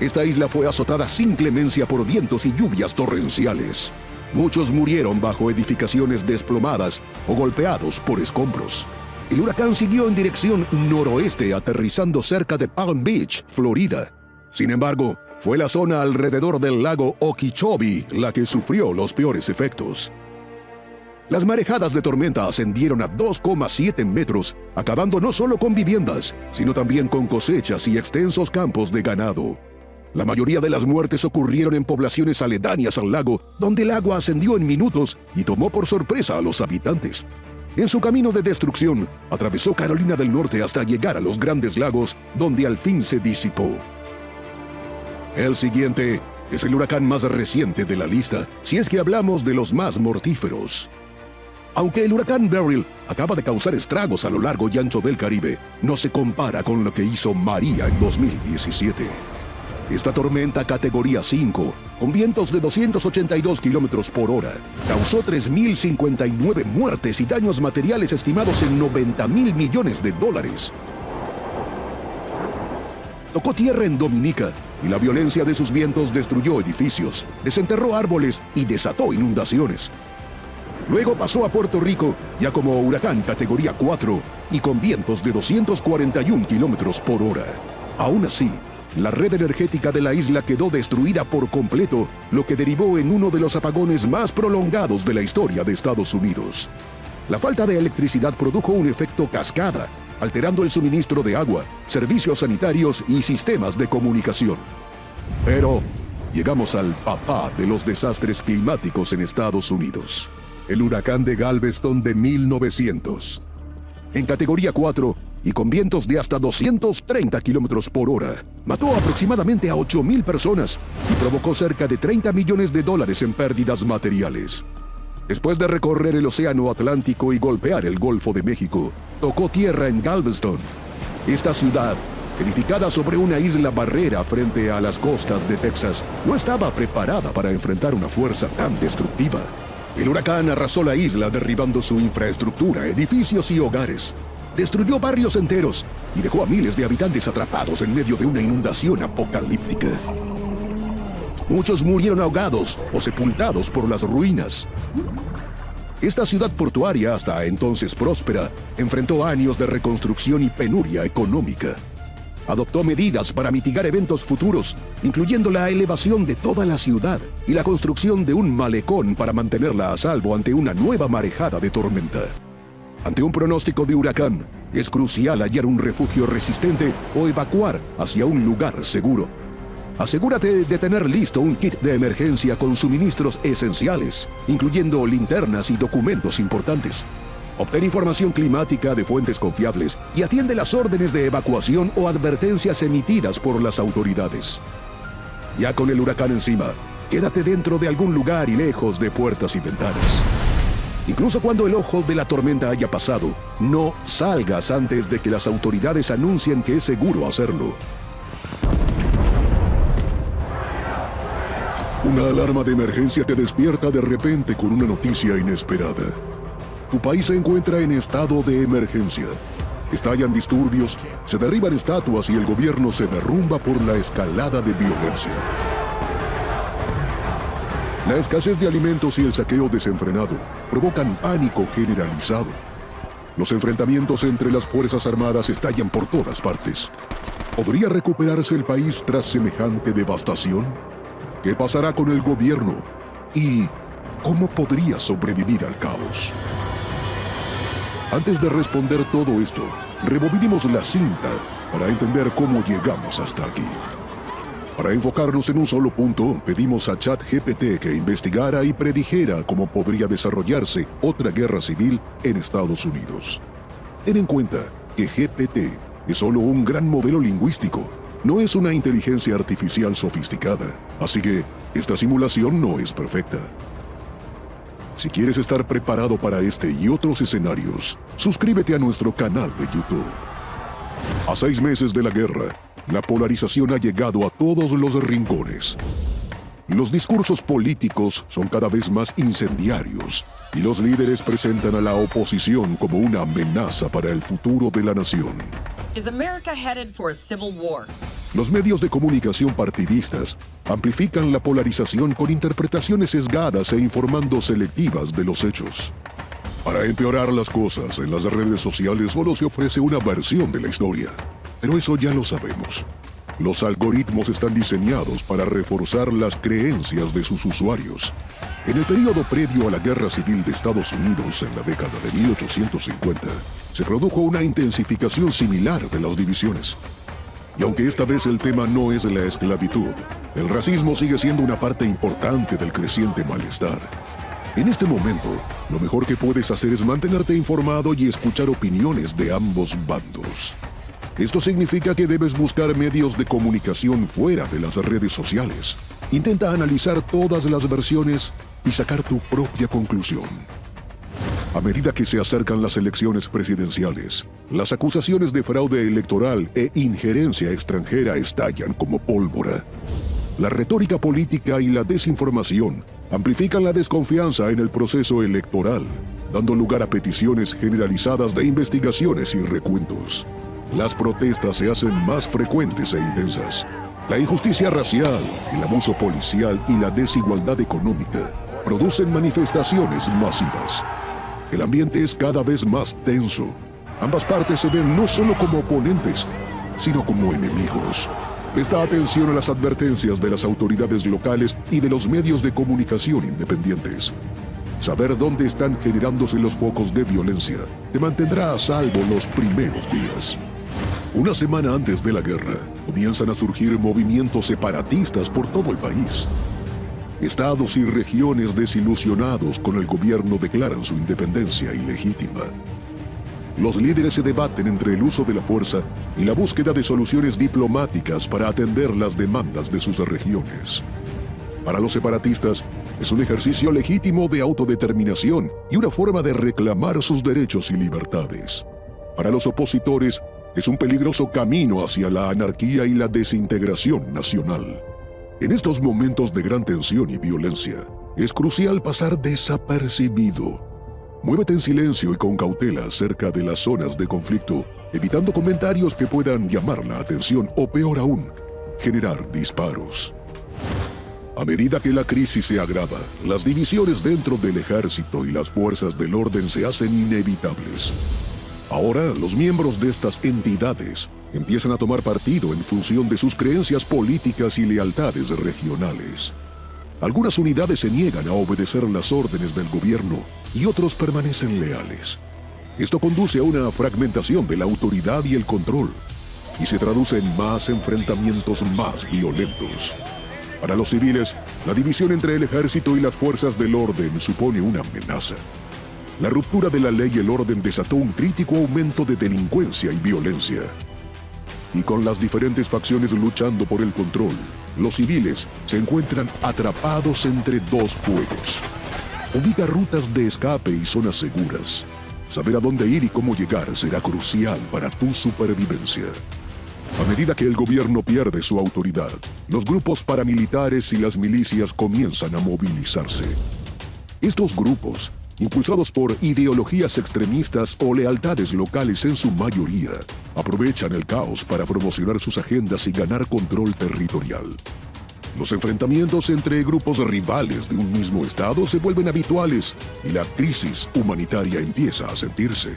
Esta isla fue azotada sin clemencia por vientos y lluvias torrenciales. Muchos murieron bajo edificaciones desplomadas o golpeados por escombros. El huracán siguió en dirección noroeste, aterrizando cerca de Palm Beach, Florida. Sin embargo, fue la zona alrededor del lago Okeechobee la que sufrió los peores efectos. Las marejadas de tormenta ascendieron a 2,7 metros, acabando no solo con viviendas, sino también con cosechas y extensos campos de ganado. La mayoría de las muertes ocurrieron en poblaciones aledañas al lago, donde el agua ascendió en minutos y tomó por sorpresa a los habitantes. En su camino de destrucción, atravesó Carolina del Norte hasta llegar a los Grandes Lagos, donde al fin se disipó. El siguiente es el huracán más reciente de la lista, si es que hablamos de los más mortíferos. Aunque el huracán Beryl acaba de causar estragos a lo largo y ancho del Caribe, no se compara con lo que hizo María en 2017. Esta tormenta categoría 5, con vientos de 282 kilómetros por hora, causó 3.059 muertes y daños materiales estimados en 90.000 millones de dólares. Tocó tierra en Dominica y la violencia de sus vientos destruyó edificios, desenterró árboles y desató inundaciones. Luego pasó a Puerto Rico, ya como huracán categoría 4 y con vientos de 241 kilómetros por hora. Aún así, la red energética de la isla quedó destruida por completo, lo que derivó en uno de los apagones más prolongados de la historia de Estados Unidos. La falta de electricidad produjo un efecto cascada, alterando el suministro de agua, servicios sanitarios y sistemas de comunicación. Pero llegamos al papá de los desastres climáticos en Estados Unidos, el huracán de Galveston de 1900. En categoría 4 y con vientos de hasta 230 kilómetros por hora, mató aproximadamente a 8.000 personas y provocó cerca de 30 millones de dólares en pérdidas materiales. Después de recorrer el Océano Atlántico y golpear el Golfo de México, tocó tierra en Galveston. Esta ciudad, edificada sobre una isla barrera frente a las costas de Texas, no estaba preparada para enfrentar una fuerza tan destructiva. El huracán arrasó la isla derribando su infraestructura, edificios y hogares. Destruyó barrios enteros y dejó a miles de habitantes atrapados en medio de una inundación apocalíptica. Muchos murieron ahogados o sepultados por las ruinas. Esta ciudad portuaria, hasta entonces próspera, enfrentó años de reconstrucción y penuria económica. Adoptó medidas para mitigar eventos futuros, incluyendo la elevación de toda la ciudad y la construcción de un malecón para mantenerla a salvo ante una nueva marejada de tormenta. Ante un pronóstico de huracán, es crucial hallar un refugio resistente o evacuar hacia un lugar seguro. Asegúrate de tener listo un kit de emergencia con suministros esenciales, incluyendo linternas y documentos importantes. Obtén información climática de fuentes confiables y atiende las órdenes de evacuación o advertencias emitidas por las autoridades. Ya con el huracán encima, quédate dentro de algún lugar y lejos de puertas y ventanas. Incluso cuando el ojo de la tormenta haya pasado, no salgas antes de que las autoridades anuncien que es seguro hacerlo. Una alarma de emergencia te despierta de repente con una noticia inesperada. Tu país se encuentra en estado de emergencia. Estallan disturbios, se derriban estatuas y el gobierno se derrumba por la escalada de violencia. La escasez de alimentos y el saqueo desenfrenado provocan pánico generalizado. Los enfrentamientos entre las Fuerzas Armadas estallan por todas partes. ¿Podría recuperarse el país tras semejante devastación? ¿Qué pasará con el gobierno? ¿Y cómo podría sobrevivir al caos? Antes de responder todo esto, rebobinemos la cinta para entender cómo llegamos hasta aquí. Para enfocarnos en un solo punto, pedimos a ChatGPT que investigara y predijera cómo podría desarrollarse otra guerra civil en Estados Unidos. Ten en cuenta que GPT es solo un gran modelo lingüístico, no es una inteligencia artificial sofisticada, así que esta simulación no es perfecta. Si quieres estar preparado para este y otros escenarios, suscríbete a nuestro canal de YouTube. A 6 meses de la guerra, la polarización ha llegado a todos los rincones. Los discursos políticos son cada vez más incendiarios y los líderes presentan a la oposición como una amenaza para el futuro de la nación. Is America headed for a civil war? Los medios de comunicación partidistas amplifican la polarización con interpretaciones sesgadas e informando selectivas de los hechos. Para empeorar las cosas, en las redes sociales solo se ofrece una versión de la historia. Pero eso ya lo sabemos. Los algoritmos están diseñados para reforzar las creencias de sus usuarios. En el periodo previo a la Guerra Civil de Estados Unidos, en la década de 1850, se produjo una intensificación similar de las divisiones. Y aunque esta vez el tema no es la esclavitud, el racismo sigue siendo una parte importante del creciente malestar. En este momento, lo mejor que puedes hacer es mantenerte informado y escuchar opiniones de ambos bandos. Esto significa que debes buscar medios de comunicación fuera de las redes sociales. Intenta analizar todas las versiones y sacar tu propia conclusión. A medida que se acercan las elecciones presidenciales, las acusaciones de fraude electoral e injerencia extranjera estallan como pólvora. La retórica política y la desinformación amplifican la desconfianza en el proceso electoral, dando lugar a peticiones generalizadas de investigaciones y recuentos. Las protestas se hacen más frecuentes e intensas. La injusticia racial, el abuso policial y la desigualdad económica producen manifestaciones masivas. El ambiente es cada vez más tenso. Ambas partes se ven no solo como oponentes, sino como enemigos. Presta atención a las advertencias de las autoridades locales y de los medios de comunicación independientes. Saber dónde están generándose los focos de violencia te mantendrá a salvo los primeros días. Una semana antes de la guerra, comienzan a surgir movimientos separatistas por todo el país. Estados y regiones desilusionados con el gobierno declaran su independencia ilegítima. Los líderes se debaten entre el uso de la fuerza y la búsqueda de soluciones diplomáticas para atender las demandas de sus regiones. Para los separatistas, es un ejercicio legítimo de autodeterminación y una forma de reclamar sus derechos y libertades. Para los opositores, es un peligroso camino hacia la anarquía y la desintegración nacional. En estos momentos de gran tensión y violencia, es crucial pasar desapercibido. Muévete en silencio y con cautela cerca de las zonas de conflicto, evitando comentarios que puedan llamar la atención o, peor aún, generar disparos. A medida que la crisis se agrava, las divisiones dentro del ejército y las fuerzas del orden se hacen inevitables. Ahora, los miembros de estas entidades empiezan a tomar partido en función de sus creencias políticas y lealtades regionales. Algunas unidades se niegan a obedecer las órdenes del gobierno y otros permanecen leales. Esto conduce a una fragmentación de la autoridad y el control, y se traduce en más enfrentamientos más violentos. Para los civiles, la división entre el ejército y las fuerzas del orden supone una amenaza. La ruptura de la ley y el orden desató un crítico aumento de delincuencia y violencia. Y con las diferentes facciones luchando por el control, los civiles se encuentran atrapados entre dos fuegos. Ubica rutas de escape y zonas seguras. Saber a dónde ir y cómo llegar será crucial para tu supervivencia. A medida que el gobierno pierde su autoridad, los grupos paramilitares y las milicias comienzan a movilizarse. Estos grupos, impulsados por ideologías extremistas o lealtades locales en su mayoría, aprovechan el caos para promocionar sus agendas y ganar control territorial. Los enfrentamientos entre grupos rivales de un mismo estado se vuelven habituales y la crisis humanitaria empieza a sentirse.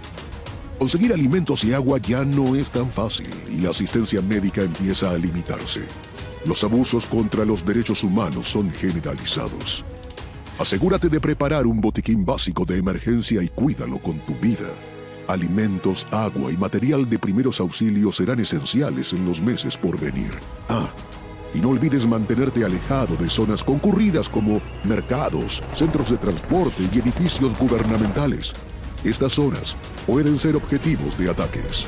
Conseguir alimentos y agua ya no es tan fácil y la asistencia médica empieza a limitarse. Los abusos contra los derechos humanos son generalizados. Asegúrate de preparar un botiquín básico de emergencia y cuídalo con tu vida. Alimentos, agua y material de primeros auxilios serán esenciales en los meses por venir. Y no olvides mantenerte alejado de zonas concurridas como mercados, centros de transporte y edificios gubernamentales. Estas zonas pueden ser objetivos de ataques.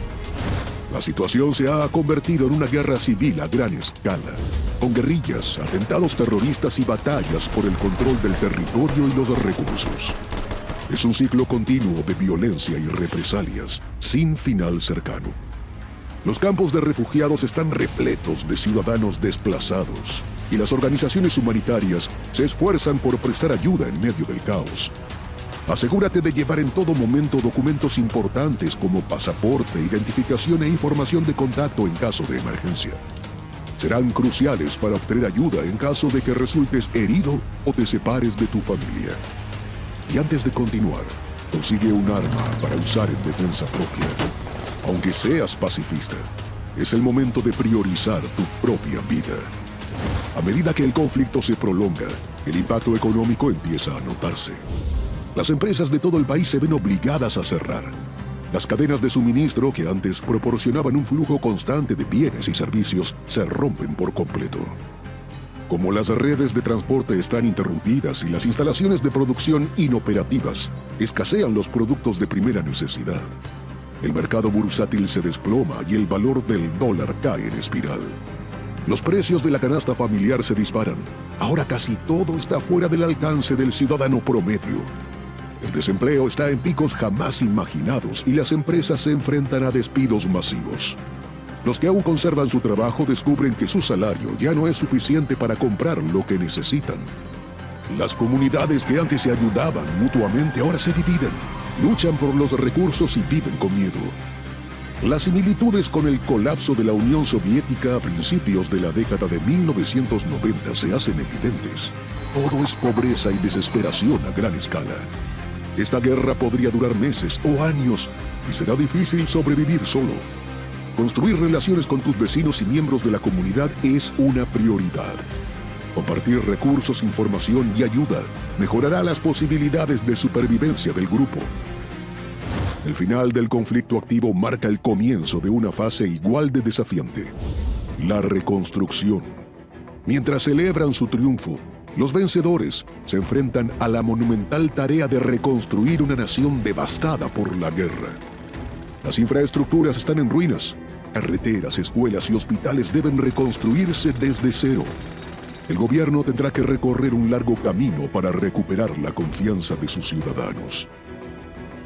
La situación se ha convertido en una guerra civil a gran escala, con guerrillas, atentados terroristas y batallas por el control del territorio y los recursos. Es un ciclo continuo de violencia y represalias, sin final cercano. Los campos de refugiados están repletos de ciudadanos desplazados, y las organizaciones humanitarias se esfuerzan por prestar ayuda en medio del caos. Asegúrate de llevar en todo momento documentos importantes como pasaporte, identificación e información de contacto en caso de emergencia. Serán cruciales para obtener ayuda en caso de que resultes herido o te separes de tu familia. Y antes de continuar, consigue un arma para usar en defensa propia. Aunque seas pacifista, es el momento de priorizar tu propia vida. A medida que el conflicto se prolonga, el impacto económico empieza a notarse. Las empresas de todo el país se ven obligadas a cerrar. Las cadenas de suministro que antes proporcionaban un flujo constante de bienes y servicios se rompen por completo. Como las redes de transporte están interrumpidas y las instalaciones de producción inoperativas, escasean los productos de primera necesidad. El mercado bursátil se desploma y el valor del dólar cae en espiral. Los precios de la canasta familiar se disparan. Ahora casi todo está fuera del alcance del ciudadano promedio. El desempleo está en picos jamás imaginados y las empresas se enfrentan a despidos masivos. Los que aún conservan su trabajo descubren que su salario ya no es suficiente para comprar lo que necesitan. Las comunidades que antes se ayudaban mutuamente ahora se dividen, luchan por los recursos y viven con miedo. Las similitudes con el colapso de la Unión Soviética a principios de la década de 1990 se hacen evidentes. Todo es pobreza y desesperación a gran escala. Esta guerra podría durar meses o años y será difícil sobrevivir solo. Construir relaciones con tus vecinos y miembros de la comunidad es una prioridad. Compartir recursos, información y ayuda mejorará las posibilidades de supervivencia del grupo. El final del conflicto activo marca el comienzo de una fase igual de desafiante: la reconstrucción. Mientras celebran su triunfo, los vencedores se enfrentan a la monumental tarea de reconstruir una nación devastada por la guerra. Las infraestructuras están en ruinas. Carreteras, escuelas y hospitales deben reconstruirse desde cero. El gobierno tendrá que recorrer un largo camino para recuperar la confianza de sus ciudadanos.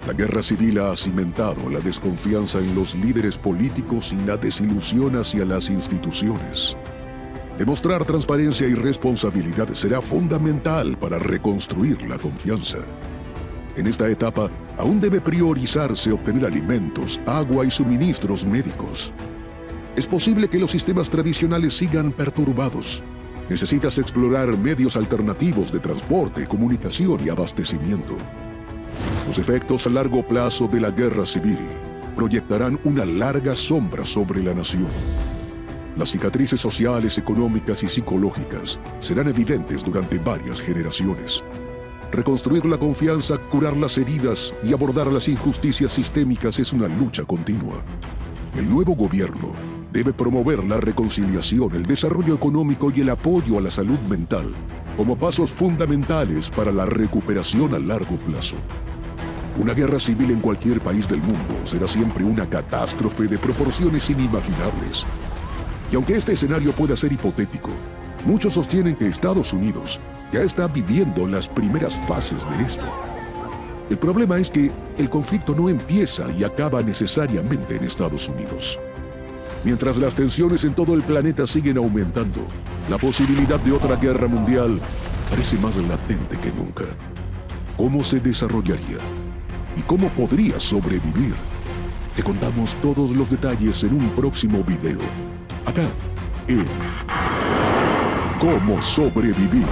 La guerra civil ha cimentado la desconfianza en los líderes políticos y la desilusión hacia las instituciones. Demostrar transparencia y responsabilidad será fundamental para reconstruir la confianza. En esta etapa, aún debe priorizarse obtener alimentos, agua y suministros médicos. Es posible que los sistemas tradicionales sigan perturbados. Necesitas explorar medios alternativos de transporte, comunicación y abastecimiento. Los efectos a largo plazo de la guerra civil proyectarán una larga sombra sobre la nación. Las cicatrices sociales, económicas y psicológicas serán evidentes durante varias generaciones. Reconstruir la confianza, curar las heridas y abordar las injusticias sistémicas es una lucha continua. El nuevo gobierno debe promover la reconciliación, el desarrollo económico y el apoyo a la salud mental como pasos fundamentales para la recuperación a largo plazo. Una guerra civil en cualquier país del mundo será siempre una catástrofe de proporciones inimaginables. Y aunque este escenario pueda ser hipotético, Muchos sostienen que Estados Unidos ya está viviendo las primeras fases de esto. El problema es que el conflicto no empieza y acaba necesariamente en Estados Unidos. Mientras las tensiones en todo el planeta siguen aumentando, la posibilidad de otra guerra mundial parece más latente que nunca. ¿Cómo se desarrollaría? ¿Y cómo podría sobrevivir? Te contamos todos los detalles en un próximo video. Acá, en Cómo sobrevivir.